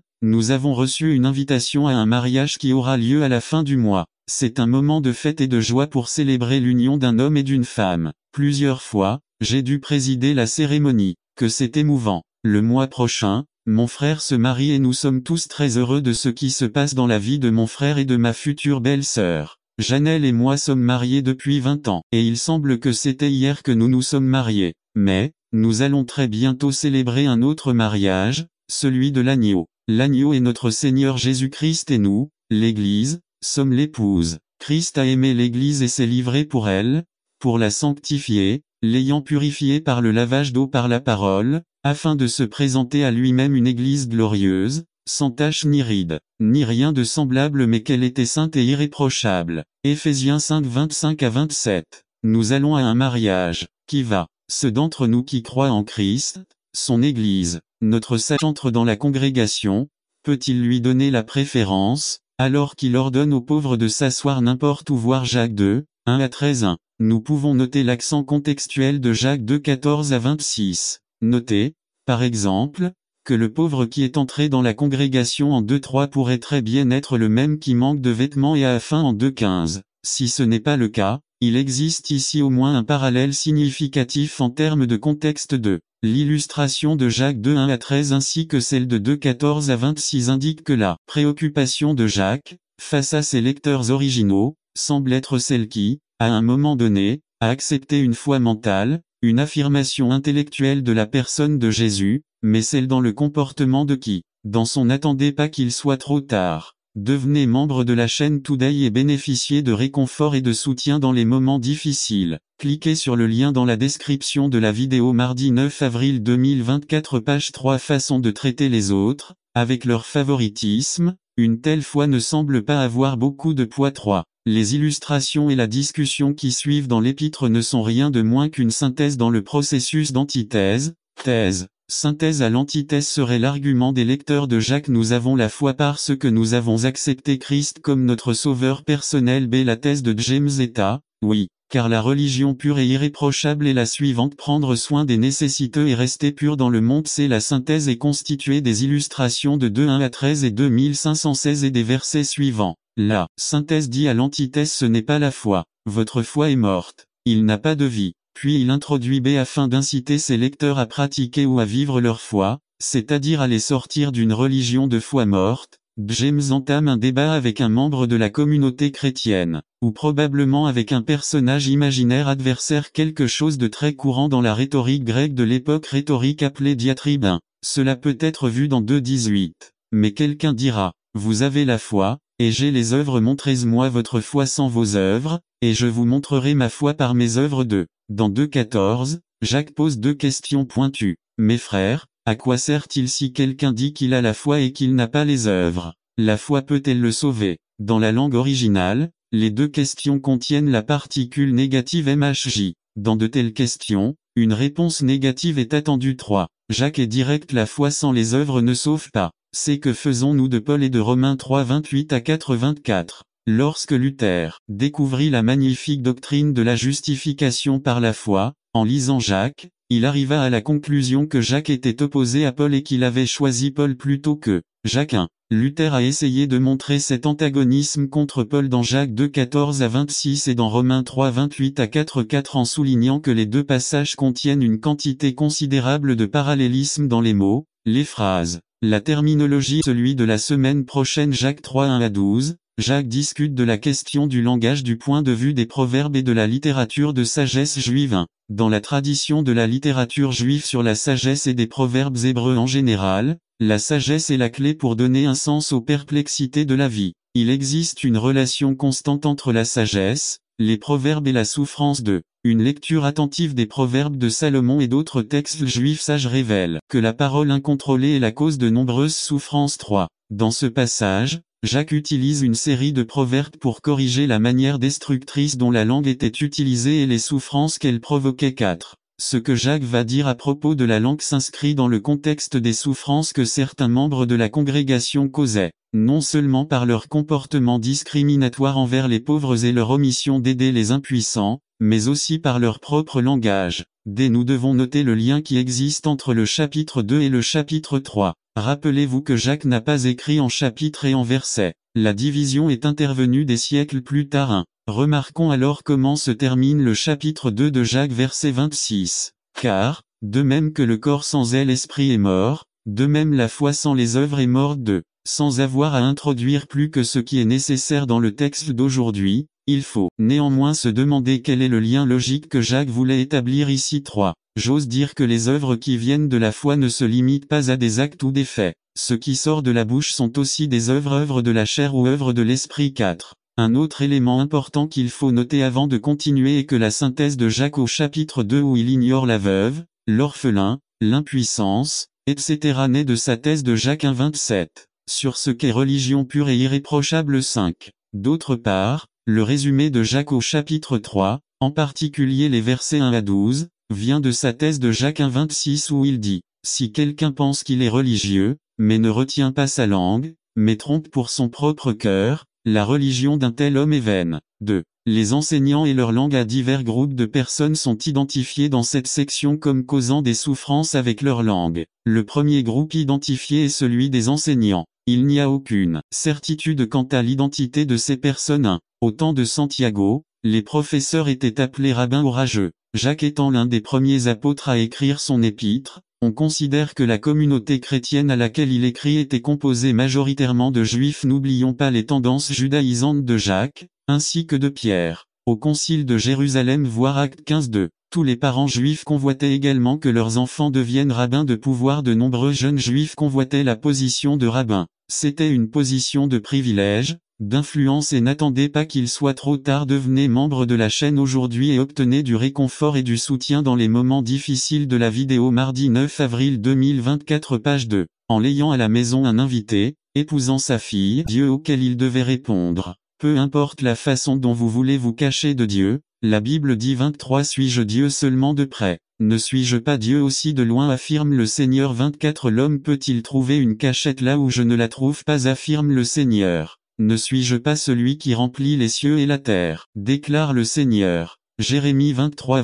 nous avons reçu une invitation à un mariage qui aura lieu à la fin du mois. C'est un moment de fête et de joie pour célébrer l'union d'un homme et d'une femme. Plusieurs fois, j'ai dû présider la cérémonie. Que c'est émouvant. Le mois prochain, mon frère se marie et nous sommes tous très heureux de ce qui se passe dans la vie de mon frère et de ma future belle-sœur. Janelle et moi sommes mariés depuis 20 ans, et il semble que c'était hier que nous nous sommes mariés. Mais, nous allons très bientôt célébrer un autre mariage, celui de l'agneau. L'agneau est notre Seigneur Jésus-Christ et nous, l'Église, sommes l'épouse. Christ a aimé l'Église et s'est livré pour elle, pour la sanctifier, l'ayant purifiée par le lavage d'eau par la parole, afin de se présenter à lui-même une Église glorieuse, sans tache ni ride, ni rien de semblable mais qu'elle était sainte et irréprochable. Éphésiens 5, 25-27. Nous allons à un mariage. Qui va? Ceux d'entre nous qui croient en Christ, son Église. Notre sage entre dans la congrégation, peut-il lui donner la préférence, alors qu'il ordonne aux pauvres de s'asseoir n'importe où? Voir Jacques 2, 1-13. Nous pouvons noter l'accent contextuel de Jacques 2, 14-26. Notez, par exemple, que le pauvre qui est entré dans la congrégation en 2-3 pourrait très bien être le même qui manque de vêtements et a faim en 2-15. Si ce n'est pas le cas, il existe ici au moins un parallèle significatif en termes de contexte de l'illustration de Jacques 2, 1-13 ainsi que celle de 2-14-26 indique que la préoccupation de Jacques, face à ses lecteurs originaux, semble être celle qui, à un moment donné, a accepté une foi mentale, une affirmation intellectuelle de la personne de Jésus, mais celle dans le comportement de qui, dans son n'attendez pas qu'il soit trop tard. Devenez membre de la chaîne Today et bénéficiez de réconfort et de soutien dans les moments difficiles. Cliquez sur le lien dans la description de la vidéo. Mardi 9 avril 2024, page 3. Façon de traiter les autres, avec leur favoritisme, une telle foi ne semble pas avoir beaucoup de poids. 3. Les illustrations et la discussion qui suivent dans l'épître ne sont rien de moins qu'une synthèse dans le processus d'antithèse. Thèse. Synthèse à l'antithèse serait l'argument des lecteurs de Jacques. Nous avons la foi parce que nous avons accepté Christ comme notre sauveur personnel. B. La thèse de James Zeta. Oui, car la religion pure et irréprochable est la suivante: prendre soin des nécessiteux et rester pur dans le monde. C. La synthèse est constituée des illustrations de 2:1 à 13 et 2516 et des versets suivants. La synthèse dit à l'antithèse: ce n'est pas la foi. Votre foi est morte. Il n'a pas de vie. Puis il introduit B afin d'inciter ses lecteurs à pratiquer ou à vivre leur foi, c'est-à-dire à les sortir d'une religion de foi morte. James entame un débat avec un membre de la communauté chrétienne, ou probablement avec un personnage imaginaire adversaire, quelque chose de très courant dans la rhétorique grecque de l'époque, rhétorique appelée diatribe 1. Cela peut être vu dans 2:18. Mais quelqu'un dira: vous avez la foi, et j'ai les œuvres. Montrez-moi votre foi sans vos œuvres, et je vous montrerai ma foi par mes œuvres. 2. Dans 2:14, Jacques pose 2 questions pointues. Mes frères, à quoi sert-il si quelqu'un dit qu'il a la foi et qu'il n'a pas les œuvres? La foi peut-elle le sauver? Dans la langue originale, les 2 questions contiennent la particule négative mhj. Dans de telles questions, une réponse négative est attendue. 3. Jacques est direct: la foi sans les œuvres ne sauve pas. C'est que faisons-nous de Paul et de Romains 3:28 à 4:24. Lorsque Luther découvrit la magnifique doctrine de la justification par la foi, en lisant Jacques, il arriva à la conclusion que Jacques était opposé à Paul et qu'il avait choisi Paul plutôt que Jacques 1. Luther a essayé de montrer cet antagonisme contre Paul dans Jacques 2:14 à 26 et dans Romains 3:28 à 4:4 en soulignant que les 2 passages contiennent une quantité considérable de parallélisme dans les mots, les phrases, la terminologie. Celui de la semaine prochaine, Jacques 3:1 à 12. Jacques discute de la question du langage du point de vue des proverbes et de la littérature de sagesse juive 1. Dans la tradition de la littérature juive sur la sagesse et des proverbes hébreux en général, la sagesse est la clé pour donner un sens aux perplexités de la vie. Il existe une relation constante entre la sagesse, les proverbes et la souffrance. Une lecture attentive des proverbes de Salomon et d'autres textes juifs sages révèle que la parole incontrôlée est la cause de nombreuses souffrances. 3. Dans ce passage, Jacques utilise une série de proverbes pour corriger la manière destructrice dont la langue était utilisée et les souffrances qu'elle provoquait. 4. Ce que Jacques va dire à propos de la langue s'inscrit dans le contexte des souffrances que certains membres de la congrégation causaient, non seulement par leur comportement discriminatoire envers les pauvres et leur omission d'aider les impuissants, mais aussi par leur propre langage. Nous devons noter le lien qui existe entre le chapitre 2 et le chapitre 3. Rappelez-vous que Jacques n'a pas écrit en chapitres et en versets. La division est intervenue des siècles plus tard. 1. Remarquons alors comment se termine le chapitre 2 de Jacques, verset 26. Car, de même que le corps sans l'esprit est mort, de même la foi sans les œuvres est morte. 2. Sans avoir à introduire plus que ce qui est nécessaire dans le texte d'aujourd'hui, il faut néanmoins se demander quel est le lien logique que Jacques voulait établir ici. 3. J'ose dire que les œuvres qui viennent de la foi ne se limitent pas à des actes ou des faits. Ce qui sort de la bouche sont aussi des œuvres de la chair ou œuvres de l'esprit. 4. Un autre élément important qu'il faut noter avant de continuer est que la synthèse de Jacques au chapitre 2 où il ignore la veuve, l'orphelin, l'impuissance, etc. naît de sa thèse de Jacques 1:27. Sur ce qu'est religion pure et irréprochable. 5. D'autre part, le résumé de Jacques au chapitre 3, en particulier les versets 1 à 12, vient de sa thèse de Jacques 1:26 où il dit: si quelqu'un pense qu'il est religieux, mais ne retient pas sa langue, mais trompe pour son propre cœur, la religion d'un tel homme est vaine. 2. Les enseignants et leur langue à divers groupes de personnes sont identifiés dans cette section comme causant des souffrances avec leur langue. Le premier groupe identifié est celui des enseignants. Il n'y a aucune certitude quant à l'identité de ces personnes. 1. Au temps de Santiago, les professeurs étaient appelés rabbins orageux. Jacques étant l'un des premiers apôtres à écrire son épître, on considère que la communauté chrétienne à laquelle il écrit était composée majoritairement de juifs. N'oublions pas les tendances judaïsantes de Jacques, ainsi que de Pierre. Au concile de Jérusalem voir Acte 15:2. Tous les parents juifs convoitaient également que leurs enfants deviennent rabbins. De pouvoir, de nombreux jeunes juifs convoitaient la position de rabbin. C'était une position de privilège, d'influence et n'attendez pas qu'il soit trop tard. Devenez membre de la chaîne aujourd'hui et obtenez du réconfort et du soutien dans les moments difficiles de la vidéo. Mardi 9 avril 2024 page 2. En l'ayant à la maison un invité, épousant sa fille, Dieu auquel il devait répondre. Peu importe la façon dont vous voulez vous cacher de Dieu, la Bible dit 23 Suis-je Dieu seulement de près? Ne suis-je pas Dieu aussi de loin affirme le Seigneur 24 L'homme peut-il trouver une cachette là où je ne la trouve pas affirme le Seigneur. Ne suis-je pas celui qui remplit les cieux et la terre? Déclare le Seigneur. Jérémie 23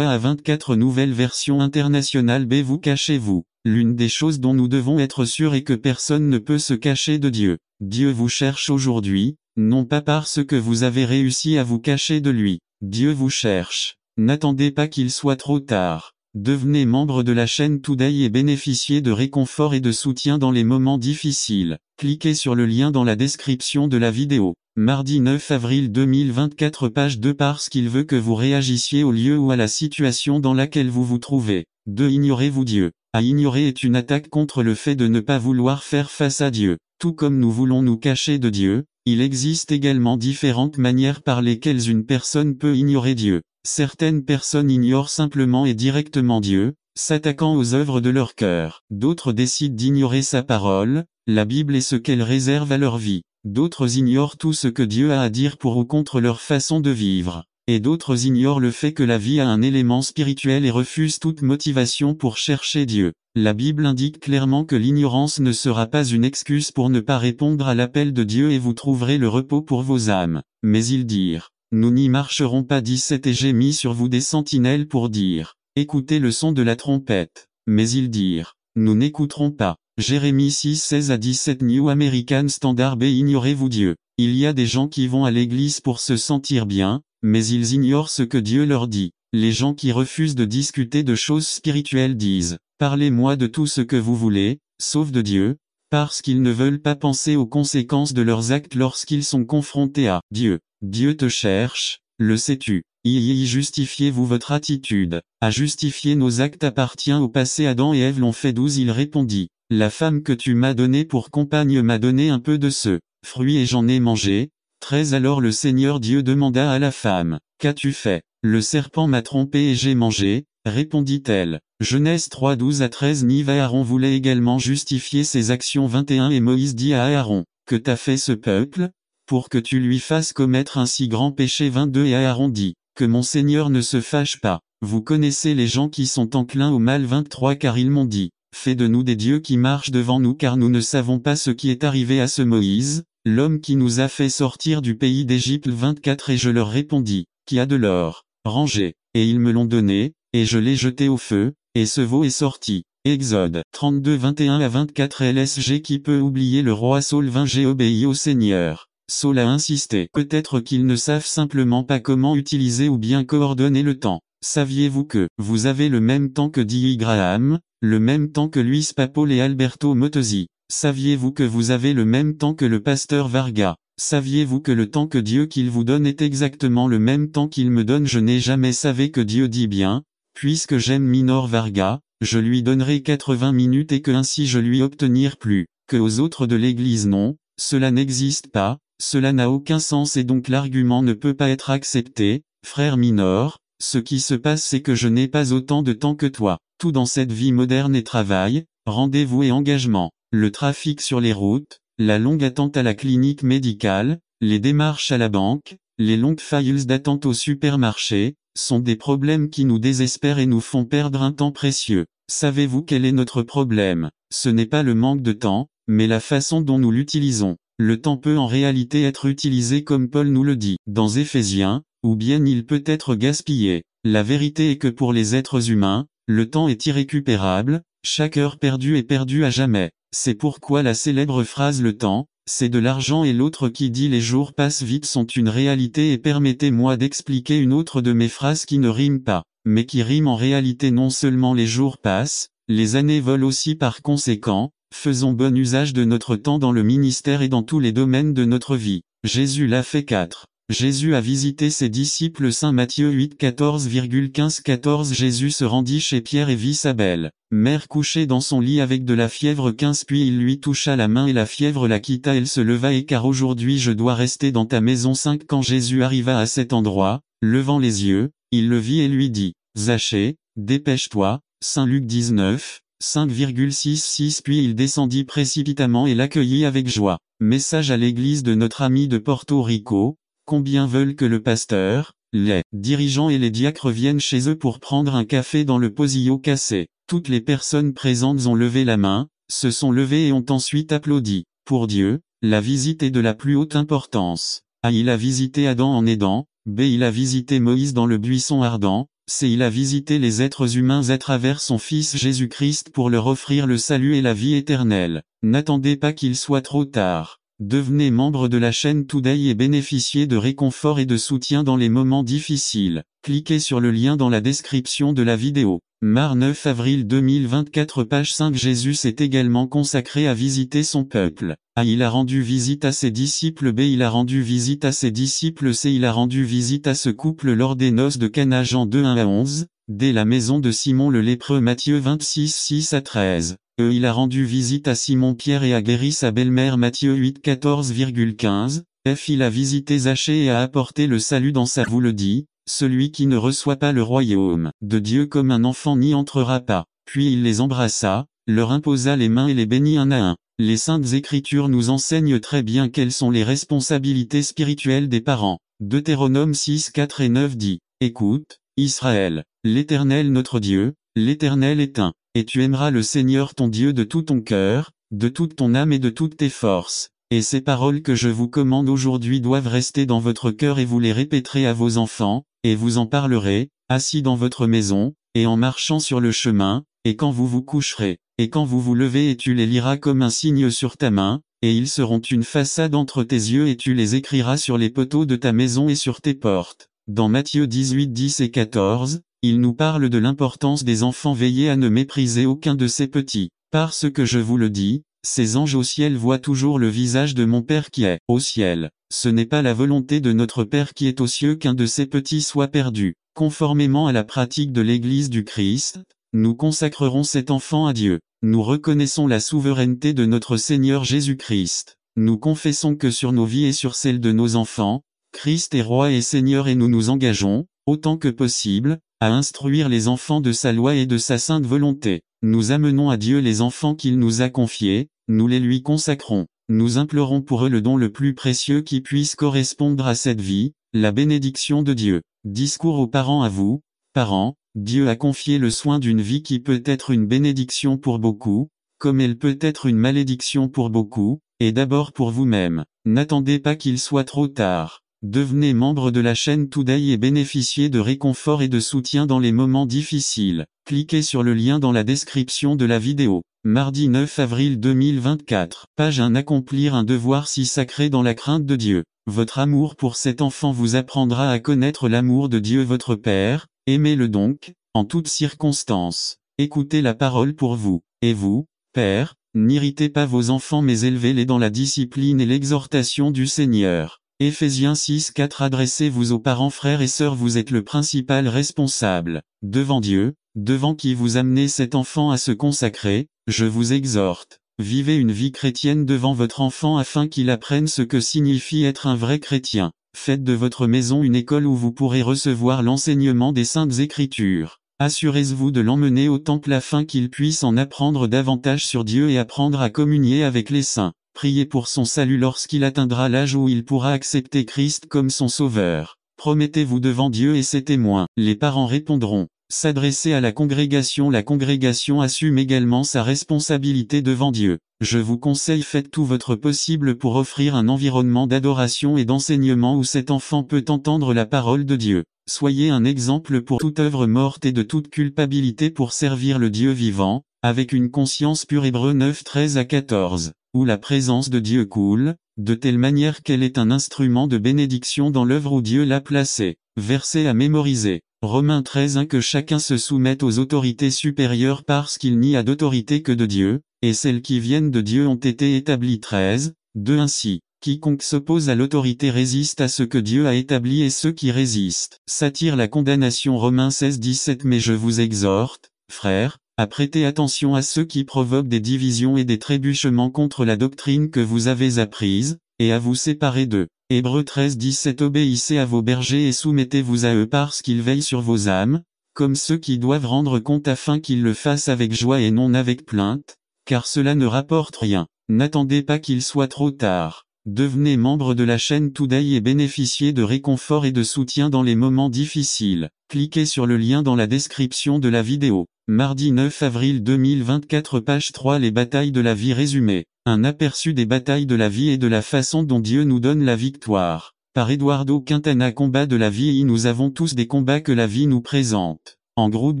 à 24 Nouvelle version internationale B Vous cachez-vous. L'une des choses dont nous devons être sûrs est que personne ne peut se cacher de Dieu. Dieu vous cherche aujourd'hui, non pas parce que vous avez réussi à vous cacher de lui. Dieu vous cherche. N'attendez pas qu'il soit trop tard. Devenez membre de la chaîne Today et bénéficiez de réconfort et de soutien dans les moments difficiles. Cliquez sur le lien dans la description de la vidéo. Mardi 9 avril 2024 page 2 Parce qu'il veut que vous réagissiez au lieu ou à la situation dans laquelle vous vous trouvez. 2 Ignorez-vous Dieu. À ignorer est une attaque contre le fait de ne pas vouloir faire face à Dieu. Tout comme nous voulons nous cacher de Dieu, il existe également différentes manières par lesquelles une personne peut ignorer Dieu. Certaines personnes ignorent simplement et directement Dieu, s'attaquant aux œuvres de leur cœur. D'autres décident d'ignorer sa parole, la Bible et ce qu'elle réserve à leur vie. D'autres ignorent tout ce que Dieu a à dire pour ou contre leur façon de vivre. Et d'autres ignorent le fait que la vie a un élément spirituel et refusent toute motivation pour chercher Dieu. La Bible indique clairement que l'ignorance ne sera pas une excuse pour ne pas répondre à l'appel de Dieu et vous trouverez le repos pour vos âmes. Mais ils dirent, nous n'y marcherons pas 17 Et j'ai mis sur vous des sentinelles pour dire, écoutez le son de la trompette. Mais ils dirent, nous n'écouterons pas. Jérémie 6 à 17 New American Standard B Ignorez-vous Dieu. Il y a des gens qui vont à l'église pour se sentir bien, mais ils ignorent ce que Dieu leur dit. Les gens qui refusent de discuter de choses spirituelles disent, parlez-moi de tout ce que vous voulez, sauf de Dieu, parce qu'ils ne veulent pas penser aux conséquences de leurs actes lorsqu'ils sont confrontés à Dieu. Dieu te cherche, le sais-tu. Justifiez-vous votre attitude. À justifier nos actes appartient au passé. Adam et Ève l'ont fait. 12 Il répondit, la femme que tu m'as donnée pour compagne m'a donné un peu de ce fruit et j'en ai mangé. 13 Alors le Seigneur Dieu demanda à la femme, qu'as-tu fait? Le serpent m'a trompé et j'ai mangé, répondit-elle. Genèse 3 12 à 13 Nive Aaron voulait également justifier ses actions 21 Et Moïse dit à Aaron, que t'a fait ce peuple, pour que tu lui fasses commettre un si grand péché 22 Et Aaron dit, que mon Seigneur ne se fâche pas. Vous connaissez les gens qui sont enclins au mal 23 Car ils m'ont dit, fais de nous des dieux qui marchent devant nous car nous ne savons pas ce qui est arrivé à ce Moïse, l'homme qui nous a fait sortir du pays d'Égypte 24 Et je leur répondis, qui a de l'or, rangez, et ils me l'ont donné, et je l'ai jeté au feu, et ce veau est sorti. Exode 32 21 à 24 LSG Qui peut oublier le roi Saul 20 J'ai obéi au Seigneur. Saul a insisté. Peut-être qu'ils ne savent simplement pas comment utiliser ou bien coordonner le temps. Saviez-vous que vous avez le même temps que D.I. Graham, le même temps que Luis Papol et Alberto Mottosi? Saviez-vous que vous avez le même temps que le pasteur Varga? Saviez-vous que le temps que Dieu qu'il vous donne est exactement le même temps qu'il me donne? Je n'ai jamais savé que Dieu dit bien, puisque j'aime Minor Varga, je lui donnerai 80 minutes et que ainsi je lui obtenir plus, que aux autres de l'église non, cela n'existe pas. Cela n'a aucun sens et donc l'argument ne peut pas être accepté, frère Minor, ce qui se passe c'est que je n'ai pas autant de temps que toi. Tout dans cette vie moderne est travail, rendez-vous et engagement. Le trafic sur les routes, la longue attente à la clinique médicale, les démarches à la banque, les longues files d'attente au supermarché, sont des problèmes qui nous désespèrent et nous font perdre un temps précieux. Savez-vous quel est notre problème? Ce n'est pas le manque de temps, mais la façon dont nous l'utilisons. Le temps peut en réalité être utilisé comme Paul nous le dit dans Éphésiens, ou bien il peut être gaspillé. La vérité est que pour les êtres humains, le temps est irrécupérable, chaque heure perdue est perdue à jamais. C'est pourquoi la célèbre phrase le temps, c'est de l'argent et l'autre qui dit les jours passent vite sont une réalité et permettez-moi d'expliquer une autre de mes phrases qui ne rime pas, mais qui rime en réalité non seulement les jours passent, les années volent aussi par conséquent. Faisons bon usage de notre temps dans le ministère et dans tous les domaines de notre vie. Jésus l'a fait 4. Jésus a visité ses disciples Saint Matthieu 8 14,15-14 Jésus se rendit chez Pierre et vit sa belle-mère couchée dans son lit avec de la fièvre 15 Puis il lui toucha la main et la fièvre la quitta Elle se leva et car aujourd'hui je dois rester dans ta maison 5 Quand Jésus arriva à cet endroit, levant les yeux, il le vit et lui dit, Zachée, dépêche-toi, Saint Luc 19, 5,66 Puis il descendit précipitamment et l'accueillit avec joie. Message à l'église de notre ami de Porto Rico, combien veulent que le pasteur, les dirigeants et les diacres viennent chez eux pour prendre un café dans le Posillo cassé. Toutes les personnes présentes ont levé la main, se sont levées et ont ensuite applaudi. Pour Dieu, la visite est de la plus haute importance. A. Il a visité Adam en Éden, B. Il a visité Moïse dans le buisson ardent, C. Il a visité les êtres humains à travers son Fils Jésus-Christ pour leur offrir le salut et la vie éternelle. N'attendez pas qu'il soit trop tard. Devenez membre de la chaîne Today et bénéficiez de réconfort et de soutien dans les moments difficiles. Cliquez sur le lien dans la description de la vidéo. Mar 9 avril 2024 page 5 Jésus s'est également consacré à visiter son peuple. A. Il a rendu visite à ses disciples. B. Il a rendu visite à ses disciples. C. Il a rendu visite à ce couple lors des noces de Cana Jean 2 1 à 11. D. La maison de Simon le lépreux Matthieu 26 6 à 13. E. Il a rendu visite à Simon-Pierre et a guéri sa belle-mère Matthieu 8 14,15. F. Il a visité Zachée et a apporté le salut dans sa vous le dit. Celui qui ne reçoit pas le royaume de Dieu comme un enfant n'y entrera pas. Puis il les embrassa, leur imposa les mains et les bénit un à un. Les Saintes Écritures nous enseignent très bien quelles sont les responsabilités spirituelles des parents. Deutéronome 6 4 et 9 dit, « Écoute, Israël, l'Éternel notre Dieu, l'Éternel est un, et tu aimeras le Seigneur ton Dieu de tout ton cœur, de toute ton âme et de toutes tes forces. Et ces paroles que je vous commande aujourd'hui doivent rester dans votre cœur et vous les répéterez à vos enfants, et vous en parlerez, assis dans votre maison, et en marchant sur le chemin, et quand vous vous coucherez, et quand vous vous levez et tu les liras comme un signe sur ta main, et ils seront une façade entre tes yeux et tu les écriras sur les poteaux de ta maison et sur tes portes. » Dans Matthieu 18 10 et 14, il nous parle de l'importance des enfants. Veillez à ne mépriser aucun de ces petits. Parce que je vous le dis, ces anges au ciel voient toujours le visage de mon Père qui est au ciel. Ce n'est pas la volonté de notre Père qui est aux cieux qu'un de ces petits soit perdu. Conformément à la pratique de l'Église du Christ, nous consacrerons cet enfant à Dieu. Nous reconnaissons la souveraineté de notre Seigneur Jésus-Christ. Nous confessons que sur nos vies et sur celles de nos enfants, Christ est roi et Seigneur et nous nous engageons, autant que possible, à instruire les enfants de sa loi et de sa sainte volonté. Nous amenons à Dieu les enfants qu'il nous a confiés, nous les lui consacrons. Nous implorons pour eux le don le plus précieux qui puisse correspondre à cette vie, la bénédiction de Dieu. Discours aux parents. À vous, parents, Dieu a confié le soin d'une vie qui peut être une bénédiction pour beaucoup, comme elle peut être une malédiction pour beaucoup, et d'abord pour vous-même. N'attendez pas qu'il soit trop tard. Devenez membre de la chaîne Today et bénéficiez de réconfort et de soutien dans les moments difficiles. Cliquez sur le lien dans la description de la vidéo. Mardi 9 avril 2024. Page 1. Accomplir un devoir si sacré dans la crainte de Dieu. Votre amour pour cet enfant vous apprendra à connaître l'amour de Dieu votre Père. Aimez-le donc, en toutes circonstances. Écoutez la parole pour vous. Et vous, Père, n'irritez pas vos enfants mais élevez-les dans la discipline et l'exhortation du Seigneur. Éphésiens 6 4. Adressez-vous aux parents. Frères et sœurs, vous êtes le principal responsable, devant Dieu, devant qui vous amenez cet enfant à se consacrer. Je vous exhorte, vivez une vie chrétienne devant votre enfant afin qu'il apprenne ce que signifie être un vrai chrétien. Faites de votre maison une école où vous pourrez recevoir l'enseignement des Saintes Écritures. Assurez-vous de l'emmener au temple afin qu'il puisse en apprendre davantage sur Dieu et apprendre à communier avec les saints. Priez pour son salut lorsqu'il atteindra l'âge où il pourra accepter Christ comme son sauveur. Promettez-vous devant Dieu et ses témoins. Les parents répondront. S'adresser à la congrégation. La congrégation assume également sa responsabilité devant Dieu. Je vous conseille, faites tout votre possible pour offrir un environnement d'adoration et d'enseignement où cet enfant peut entendre la parole de Dieu. Soyez un exemple pour toute œuvre morte et de toute culpabilité pour servir le Dieu vivant, avec une conscience pure. Hébreux 9 13 à 14. Où la présence de Dieu coule, de telle manière qu'elle est un instrument de bénédiction dans l'œuvre où Dieu l'a placée. Verset à mémoriser. Romains 13 1. Que chacun se soumette aux autorités supérieures parce qu'il n'y a d'autorité que de Dieu, et celles qui viennent de Dieu ont été établies. 13 2. Ainsi, quiconque s'oppose à l'autorité résiste à ce que Dieu a établi et ceux qui résistent s'attirent la condamnation. Romains 16 17. Mais je vous exhorte, frères, à prêter attention à ceux qui provoquent des divisions et des trébuchements contre la doctrine que vous avez apprise, et à vous séparer d'eux. Hébreux 13 17. Obéissez à vos bergers et soumettez-vous à eux parce qu'ils veillent sur vos âmes, comme ceux qui doivent rendre compte afin qu'ils le fassent avec joie et non avec plainte, car cela ne rapporte rien. N'attendez pas qu'il soit trop tard. Devenez membre de la chaîne Today et bénéficiez de réconfort et de soutien dans les moments difficiles. Cliquez sur le lien dans la description de la vidéo. Mardi 9 avril 2024 page 3 Les batailles de la vie résumées. Un aperçu des batailles de la vie et de la façon dont Dieu nous donne la victoire. Par Eduardo Quintana. Combat de la vie. Nous avons tous des combats que la vie nous présente. En groupe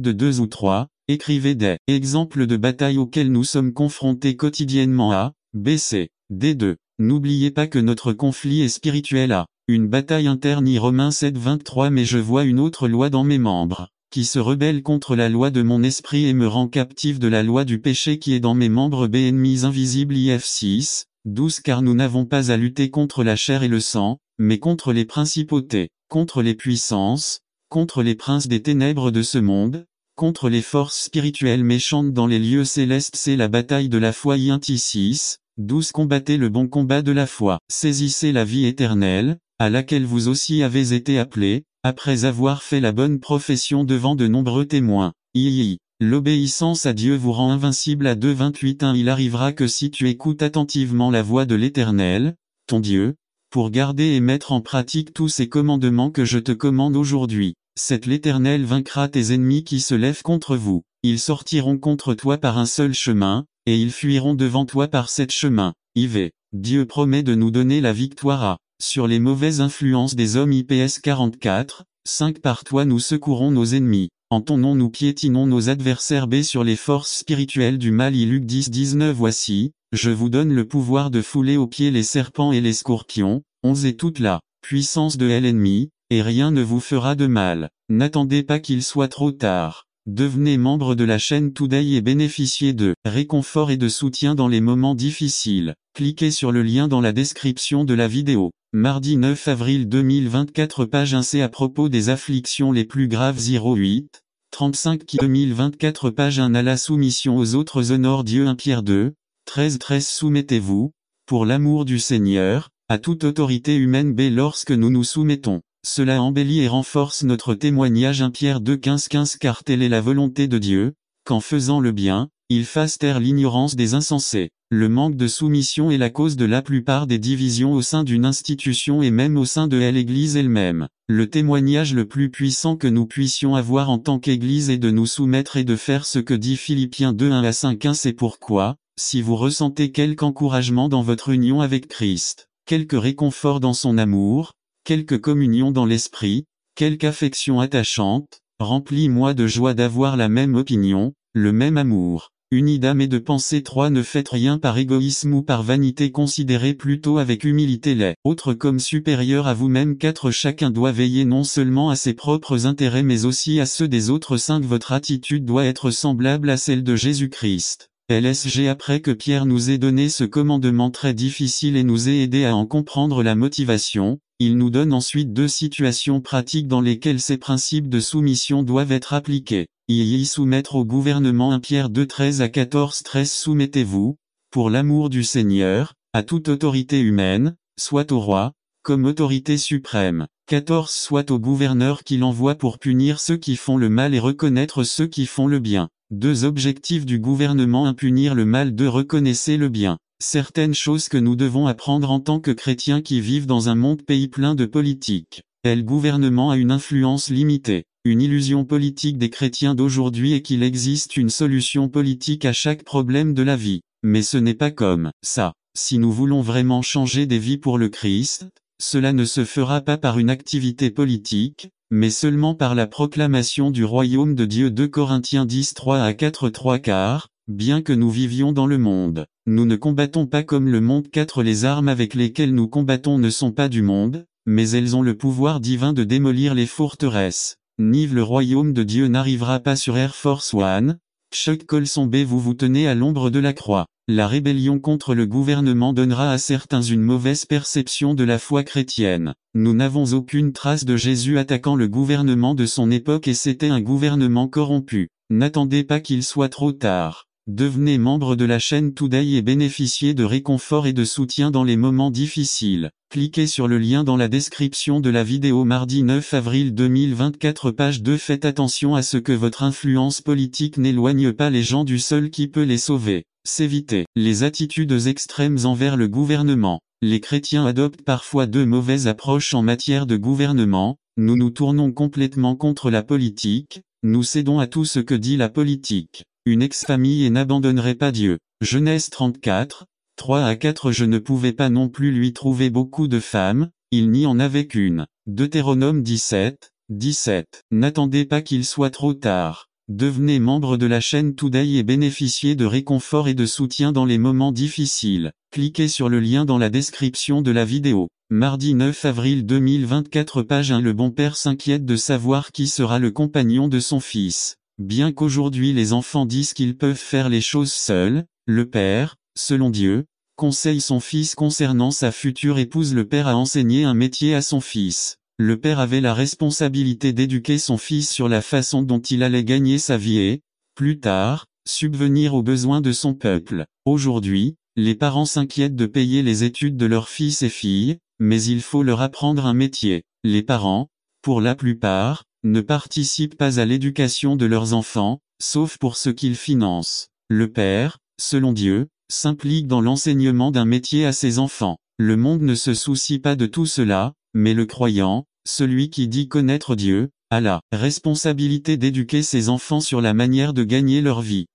de 2 ou 3, écrivez des exemples de batailles auxquelles nous sommes confrontés quotidiennement. A, B, C, D. 2. N'oubliez pas que notre conflit est spirituel. A. Une bataille interne. Romains 7, 23. Mais je vois une autre loi dans mes membres, qui se rebelle contre la loi de mon esprit et me rend captif de la loi du péché qui est dans mes membres. B. Ennemis invisibles. If 6, 12. Car nous n'avons pas à lutter contre la chair et le sang, mais contre les principautés, contre les puissances, contre les princes des ténèbres de ce monde, contre les forces spirituelles méchantes dans les lieux célestes. C'est la bataille de la foi. Int 6, 12. Combattez le bon combat de la foi. Saisissez la vie éternelle, à laquelle vous aussi avez été appelés, après avoir fait la bonne profession devant de nombreux témoins. L'obéissance à Dieu vous rend invincible. À 2:28. Il arrivera que si tu écoutes attentivement la voix de l'Éternel, ton Dieu, pour garder et mettre en pratique tous ces commandements que je te commande aujourd'hui, l'Éternel vaincra tes ennemis qui se lèvent contre vous. Ils sortiront contre toi par un seul chemin, et ils fuiront devant toi par 7 chemins. Dieu promet de nous donner la victoire sur les mauvaises influences des hommes. IPS 44, 5. Par toi nous secourons nos ennemis. En ton nom nous piétinons nos adversaires. B. Sur les forces spirituelles du mal. Luc 10, 19. Voici, je vous donne le pouvoir de fouler aux pieds les serpents et les scorpions, 11. Et toute la puissance de l'ennemi, et rien ne vous fera de mal. N'attendez pas qu'il soit trop tard. Devenez membre de la chaîne Today et bénéficiez de réconfort et de soutien dans les moments difficiles. Cliquez sur le lien dans la description de la vidéo. Mardi 9 avril 2024 page 1c. À propos des afflictions les plus graves. 08, 35. 2024 page 1. À la soumission aux autres honore Dieu. 1 Pierre 2, 13. Soumettez-vous, pour l'amour du Seigneur, à toute autorité humaine. B. Lorsque nous nous soumettons, cela embellit et renforce notre témoignage. 1 Pierre 2, 15. Car telle est la volonté de Dieu, qu'en faisant le bien, il fasse taire l'ignorance des insensés. Le manque de soumission est la cause de la plupart des divisions au sein d'une institution et même au sein de l'Église elle-même. Le témoignage le plus puissant que nous puissions avoir en tant qu'Église est de nous soumettre et de faire ce que dit Philippiens 2, 1 à 5. C'est pourquoi, si vous ressentez quelque encouragement dans votre union avec Christ, quelque réconfort dans son amour, quelque communion dans l'esprit, quelque affection attachante, remplis-moi de joie d'avoir la même opinion, le même amour, unis d'âme et de pensée. 3. Ne faites rien par égoïsme ou par vanité. Considérez plutôt avec humilité les autres comme supérieurs à vous-même. 4. Chacun doit veiller non seulement à ses propres intérêts mais aussi à ceux des autres. 5. Votre attitude doit être semblable à celle de Jésus-Christ. LSG. Après que Pierre nous ait donné ce commandement très difficile et nous ait aidé à en comprendre la motivation, il nous donne ensuite 2 situations pratiques dans lesquelles ces principes de soumission doivent être appliqués. Soumettre au gouvernement. 1 Pierre 2, 13 à 14. Soumettez-vous, pour l'amour du Seigneur, à toute autorité humaine, soit au roi, comme autorité suprême. 14. Soit au gouverneur qu'il envoie pour punir ceux qui font le mal et reconnaître ceux qui font le bien. 2 objectifs du gouvernement. 1 Punir le mal. 2 Reconnaissez le bien. Certaines choses que nous devons apprendre en tant que chrétiens qui vivent dans un monde pays plein de politique. Le gouvernement a une influence limitée. Une illusion politique des chrétiens d'aujourd'hui est qu'il existe une solution politique à chaque problème de la vie. Mais ce n'est pas comme ça. Si nous voulons vraiment changer des vies pour le Christ, cela ne se fera pas par une activité politique, mais seulement par la proclamation du royaume de Dieu. 2 Corinthiens 10, 3 à 4. 3 Car, bien que nous vivions dans le monde, nous ne combattons pas comme le monde. 4 Les armes avec lesquelles nous combattons ne sont pas du monde, mais elles ont le pouvoir divin de démolir les forteresses. Nive. Le royaume de Dieu n'arrivera pas sur Air Force One. Chuck Colson. B. Vous vous tenez à l'ombre de la croix. La rébellion contre le gouvernement donnera à certains une mauvaise perception de la foi chrétienne. Nous n'avons aucune trace de Jésus attaquant le gouvernement de son époque et c'était un gouvernement corrompu. N'attendez pas qu'il soit trop tard. Devenez membre de la chaîne Today et bénéficiez de réconfort et de soutien dans les moments difficiles. Cliquez sur le lien dans la description de la vidéo. Mardi 9 avril 2024 page 2. Faites attention à ce que votre influence politique n'éloigne pas les gens du seul qui peut les sauver. s'éviter les attitudes extrêmes envers le gouvernement. Les chrétiens adoptent parfois de mauvaises approches en matière de gouvernement, nous nous tournons complètement contre la politique, nous cédons à tout ce que dit la politique. Une ex-famille et n'abandonnerait pas Dieu. Genèse 34, 3 à 4. Je ne pouvais pas non plus lui trouver beaucoup de femmes, il n'y en avait qu'une. Deutéronome 17, 17. N'attendez pas qu'il soit trop tard. Devenez membre de la chaîne Today et bénéficiez de réconfort et de soutien dans les moments difficiles. Cliquez sur le lien dans la description de la vidéo. Mardi 9 avril 2024 page 1. Le bon père s'inquiète de savoir qui sera le compagnon de son fils. Bien qu'aujourd'hui les enfants disent qu'ils peuvent faire les choses seuls, le père, selon Dieu, conseille son fils concernant sa future épouse. Le père a enseigné un métier à son fils. Le père avait la responsabilité d'éduquer son fils sur la façon dont il allait gagner sa vie et, plus tard, subvenir aux besoins de son peuple. Aujourd'hui, les parents s'inquiètent de payer les études de leurs fils et filles, mais il faut leur apprendre un métier. Les parents, pour la plupart, ne participent pas à l'éducation de leurs enfants, sauf pour ce qu'ils financent. Le père, selon Dieu, s'implique dans l'enseignement d'un métier à ses enfants. Le monde ne se soucie pas de tout cela, mais le croyant, celui qui dit connaître Dieu, a la responsabilité d'éduquer ses enfants sur la manière de gagner leur vie.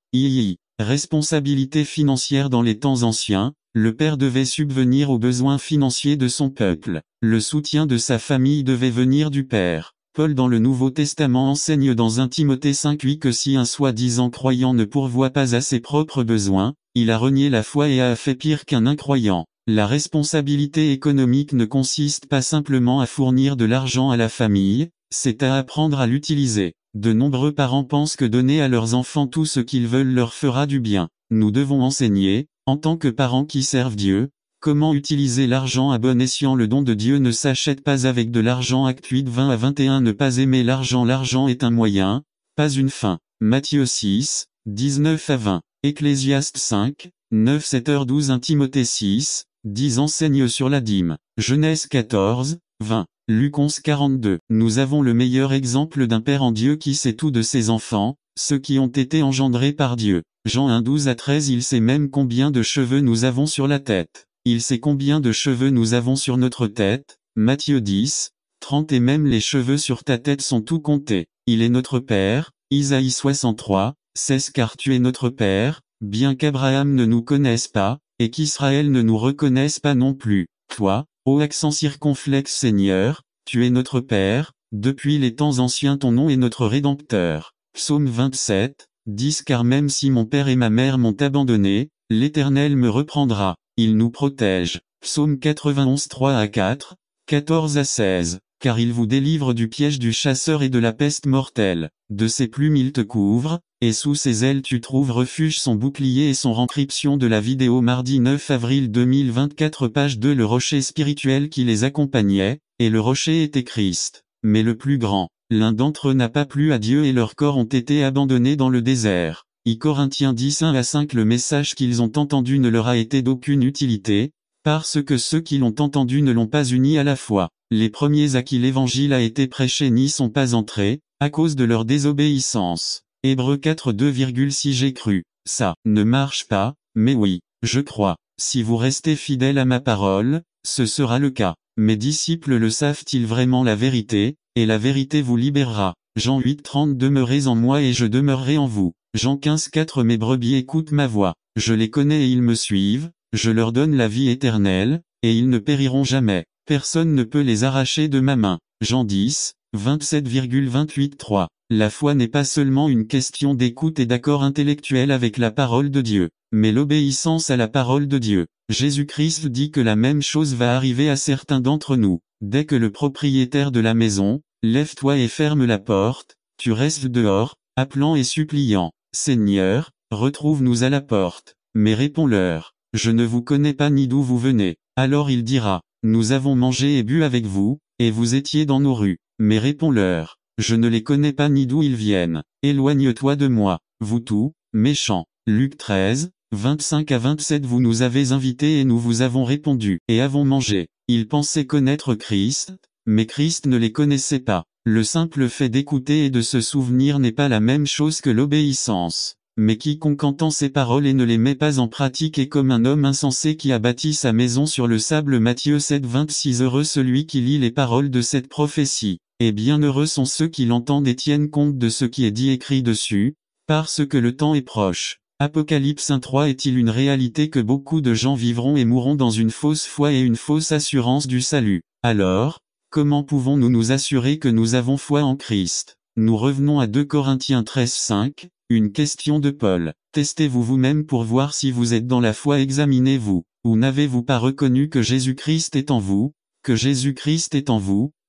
Responsabilité financière. Dans les temps anciens, le père devait subvenir aux besoins financiers de son peuple. Le soutien de sa famille devait venir du père. Paul dans le Nouveau Testament enseigne dans 1 Timothée 5:8 que si un soi-disant croyant ne pourvoit pas à ses propres besoins, il a renié la foi et a fait pire qu'un incroyant. La responsabilité économique ne consiste pas simplement à fournir de l'argent à la famille, c'est à apprendre à l'utiliser. De nombreux parents pensent que donner à leurs enfants tout ce qu'ils veulent leur fera du bien. Nous devons enseigner, en tant que parents qui servent Dieu, comment utiliser l'argent à bon escient. Le don de Dieu ne s'achète pas avec de l'argent. Actes 8, 20 à 21. Ne pas aimer l'argent. L'argent est un moyen, pas une fin. Matthieu 6, 19 à 20. Ecclésiaste 5, 9 7h12. 1 Timothée 6, 10 enseigne sur la dîme. Genèse 14, 20. Luc 11, 42. Nous avons le meilleur exemple d'un père en Dieu qui sait tout de ses enfants, ceux qui ont été engendrés par Dieu. Jean 1, 12 à 13. Il sait même combien de cheveux nous avons sur la tête. Il sait combien de cheveux nous avons sur notre tête. Matthieu 10, 30. Et même les cheveux sur ta tête sont tout comptés. Il est notre Père. Isaïe 63, 16. Car tu es notre Père, bien qu'Abraham ne nous connaisse pas, et qu'Israël ne nous reconnaisse pas non plus. Toi, ô accent circonflexe Seigneur, tu es notre Père, depuis les temps anciens ton nom est notre Rédempteur. Psaume 27, 10. Car même si mon père et ma mère m'ont abandonné, l'Éternel me reprendra, il nous protège. Psaume 91, 3 à 4, 14 à 16. Car il vous délivre du piège du chasseur et de la peste mortelle. De ses plumes il te couvre, et sous ses ailes tu trouves refuge. Son bouclier et son rencryption. De la vidéo mardi 9 avril 2024 page 2. Le rocher spirituel qui les accompagnait, et le rocher était Christ. Mais le plus grand, l'un d'entre eux n'a pas plu à Dieu et leurs corps ont été abandonnés dans le désert. Corinthiens 10, 1 à 5. Le message qu'ils ont entendu ne leur a été d'aucune utilité, parce que ceux qui l'ont entendu ne l'ont pas uni à la foi. Les premiers à qui l'évangile a été prêché n'y sont pas entrés, à cause de leur désobéissance. Hébreux 4, 2,6. J'ai cru. Ça ne marche pas, mais oui, je crois. Si vous restez fidèles à ma parole, ce sera le cas. Mes disciples le savent-ils vraiment la vérité, et la vérité vous libérera. Jean 8, 30. Demeurez en moi et je demeurerai en vous. Jean 15, 4. Mes brebis écoutent ma voix. Je les connais et ils me suivent, je leur donne la vie éternelle, et ils ne périront jamais. Personne ne peut les arracher de ma main. Jean 10, 27,28. 3. La foi n'est pas seulement une question d'écoute et d'accord intellectuel avec la parole de Dieu, mais l'obéissance à la parole de Dieu. Jésus-Christ dit que la même chose va arriver à certains d'entre nous. Dès que le propriétaire de la maison, lève-toi et ferme la porte, tu restes dehors, appelant et suppliant. Seigneur, retrouve-nous à la porte. Mais réponds-leur, je ne vous connais pas ni d'où vous venez. Alors il dira, nous avons mangé et bu avec vous, et vous étiez dans nos rues. Mais réponds-leur, je ne les connais pas ni d'où ils viennent. Éloigne-toi de moi, vous tous, méchants. Luc 13, 25 à 27. Vous nous avez invités et nous vous avons répondu, et avons mangé. Ils pensaient connaître Christ, mais Christ ne les connaissait pas. Le simple fait d'écouter et de se souvenir n'est pas la même chose que l'obéissance. mais quiconque entend ces paroles et ne les met pas en pratique est comme un homme insensé qui a bâti sa maison sur le sable. Matthieu 7, 26. Heureux celui qui lit les paroles de cette prophétie, et bienheureux sont ceux qui l'entendent et tiennent compte de ce qui est dit écrit dessus, parce que le temps est proche. Apocalypse 1:3. Est-il une réalité que beaucoup de gens vivront et mourront dans une fausse foi et une fausse assurance du salut? Alors, comment pouvons-nous nous assurer que nous avons foi en Christ? Nous revenons à 2 Corinthiens 13:5, une question de Paul. Testez-vous vous-même pour voir si vous êtes dans la foi. Examinez-vous. Ou n'avez-vous pas reconnu que Jésus-Christ est en vous,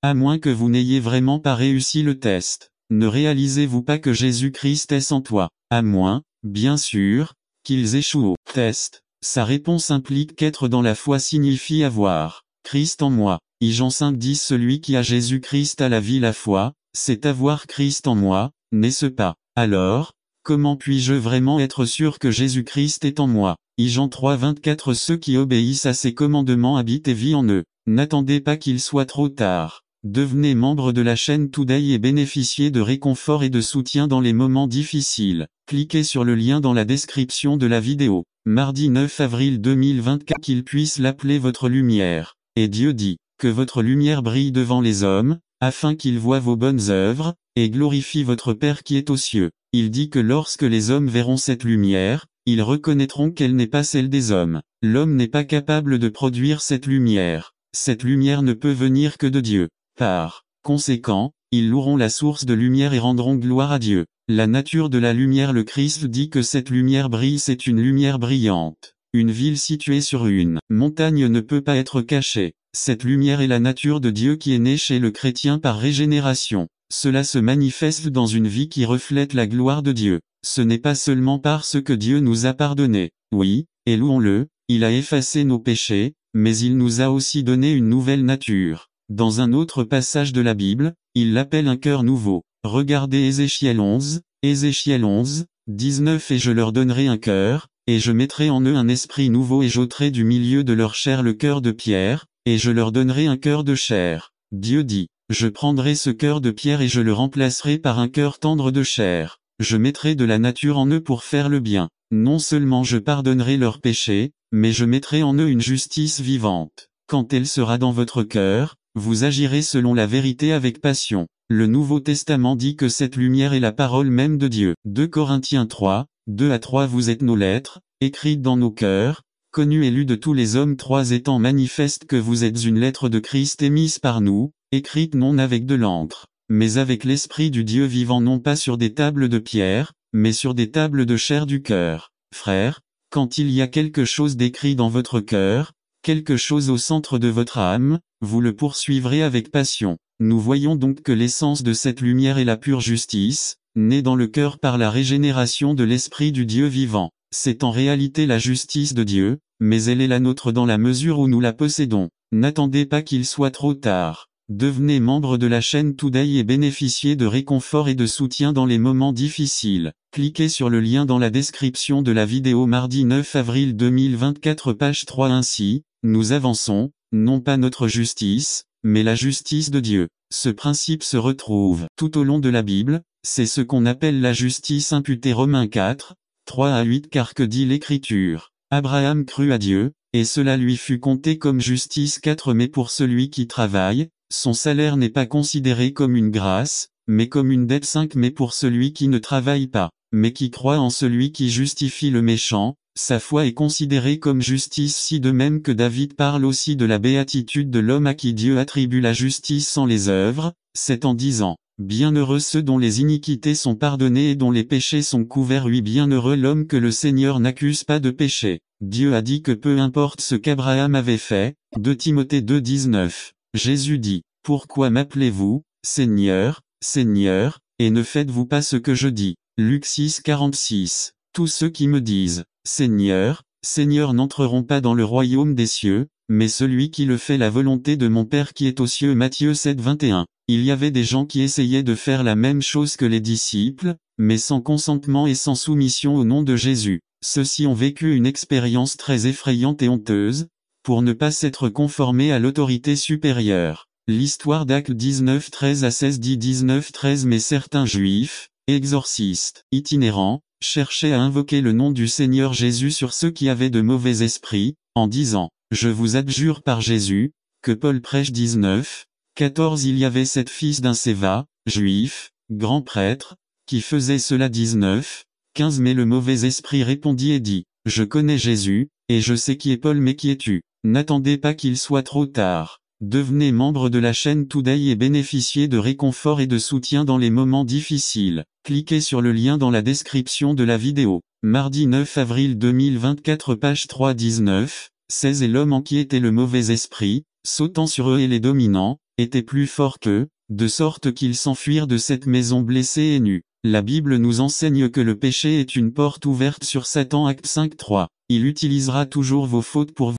à moins que vous n'ayez vraiment pas réussi le test? Ne réalisez-vous pas que Jésus-Christ est en toi, à moins, bien sûr, qu'ils échouent au test? Sa réponse implique qu'être dans la foi signifie avoir Christ en moi. Jean 5:10. Celui qui a Jésus-Christ a la vie. La foi, c'est avoir Christ en moi, n'est-ce pas? Alors, comment puis-je vraiment être sûr que Jésus-Christ est en moi? Jean 3:24. Ceux qui obéissent à ses commandements habitent et vivent en eux. N'attendez pas qu'il soit trop tard. Devenez membre de la chaîne Today et bénéficiez de réconfort et de soutien dans les moments difficiles. Cliquez sur le lien dans la description de la vidéo. Mardi 9 avril 2024. Qu'il puisse l'appeler votre lumière. Et Dieu dit, que votre lumière brille devant les hommes, afin qu'ils voient vos bonnes œuvres, et glorifient votre Père qui est aux cieux. Il dit que lorsque les hommes verront cette lumière, ils reconnaîtront qu'elle n'est pas celle des hommes. L'homme n'est pas capable de produire cette lumière. Cette lumière ne peut venir que de Dieu. Par conséquent, ils loueront la source de lumière et rendront gloire à Dieu. La nature de la lumière. Le Christ dit que cette lumière brille. C'est une lumière brillante. Une ville située sur une montagne ne peut pas être cachée. Cette lumière est la nature de Dieu qui est née chez le chrétien par régénération. Cela se manifeste dans une vie qui reflète la gloire de Dieu. Ce n'est pas seulement parce que Dieu nous a pardonné. Oui, et louons-le, il a effacé nos péchés, mais il nous a aussi donné une nouvelle nature. Dans un autre passage de la Bible, il l'appelle un cœur nouveau. Regardez Ézéchiel 11, 19. Et je leur donnerai un cœur, et je mettrai en eux un esprit nouveau et j'ôterai du milieu de leur chair le cœur de pierre, et je leur donnerai un cœur de chair. Dieu dit, je prendrai ce cœur de pierre et je le remplacerai par un cœur tendre de chair. Je mettrai de la nature en eux pour faire le bien. Non seulement je pardonnerai leurs péchés, mais je mettrai en eux une justice vivante. Quand elle sera dans votre cœur, vous agirez selon la vérité avec passion. Le Nouveau Testament dit que cette lumière est la parole même de Dieu. 2 Corinthiens 3, 2-3. Vous êtes nos lettres, écrites dans nos cœurs, connues et lues de tous les hommes. 3 Étant manifeste que vous êtes une lettre de Christ émise par nous, écrite non avec de l'encre, mais avec l'Esprit du Dieu vivant, non pas sur des tables de pierre, mais sur des tables de chair du cœur. Frères, quand il y a quelque chose d'écrit dans votre cœur, quelque chose au centre de votre âme, vous le poursuivrez avec passion. Nous voyons donc que l'essence de cette lumière est la pure justice, née dans le cœur par la régénération de l'Esprit du Dieu vivant. C'est en réalité la justice de Dieu, mais elle est la nôtre dans la mesure où nous la possédons. N'attendez pas qu'il soit trop tard. Devenez membre de la chaîne Today et bénéficiez de réconfort et de soutien dans les moments difficiles. Cliquez sur le lien dans la description de la vidéo. Mardi 9 avril 2024 page 3. Ainsi, nous avançons, non pas notre justice, mais la justice de Dieu. Ce principe se retrouve tout au long de la Bible, c'est ce qu'on appelle la justice imputée. Romains 4, 3-8. Car que dit l'Écriture? Abraham crut à Dieu, et cela lui fut compté comme justice. 4 Mais pour celui qui travaille, son salaire n'est pas considéré comme une grâce, mais comme une dette. 5 Mais pour celui qui ne travaille pas, mais qui croit en celui qui justifie le méchant, sa foi est considérée comme justice. Si de même que David parle aussi de la béatitude de l'homme à qui Dieu attribue la justice sans les œuvres, c'est en disant, bienheureux ceux dont les iniquités sont pardonnées et dont les péchés sont couverts. Oui, bienheureux l'homme que le Seigneur n'accuse pas de péché. Dieu a dit que peu importe ce qu'Abraham avait fait. 2 Timothée 2:19. Jésus dit, pourquoi m'appelez-vous, Seigneur, Seigneur, et ne faites-vous pas ce que je dis? Luc 6:46. Tous ceux qui me disent, Seigneur, Seigneur n'entreront pas dans le royaume des cieux, mais celui qui le fait la volonté de mon Père qui est aux cieux. Matthieu 7:21. Il y avait des gens qui essayaient de faire la même chose que les disciples, mais sans consentement et sans soumission au nom de Jésus. Ceux-ci ont vécu une expérience très effrayante et honteuse, pour ne pas s'être conformés à l'autorité supérieure. L'histoire d'Actes 19:13-16 dit 19:13 Mais certains Juifs, exorciste, itinérant, cherchait à invoquer le nom du Seigneur Jésus sur ceux qui avaient de mauvais esprits, en disant, « Je vous adjure par Jésus, que Paul prêche 19, 14 Il y avait 7 fils d'un Séva, juif, grand prêtre, qui faisait cela 19, 15 Mais le mauvais esprit répondit et dit, « Je connais Jésus, et je sais qui est Paul mais qui es-tu? N'attendez pas qu'il soit trop tard. » Devenez membre de la chaîne Today et bénéficiez de réconfort et de soutien dans les moments difficiles. Cliquez sur le lien dans la description de la vidéo. Mardi 9 avril 2024 page 3-19, 16 Et l'homme en qui était le mauvais esprit, sautant sur eux et les dominant, était plus fort qu'eux, de sorte qu'ils s'enfuirent de cette maison blessés et nus. La Bible nous enseigne que le péché est une porte ouverte sur Satan Acte 5:3. Il utilisera toujours vos fautes pour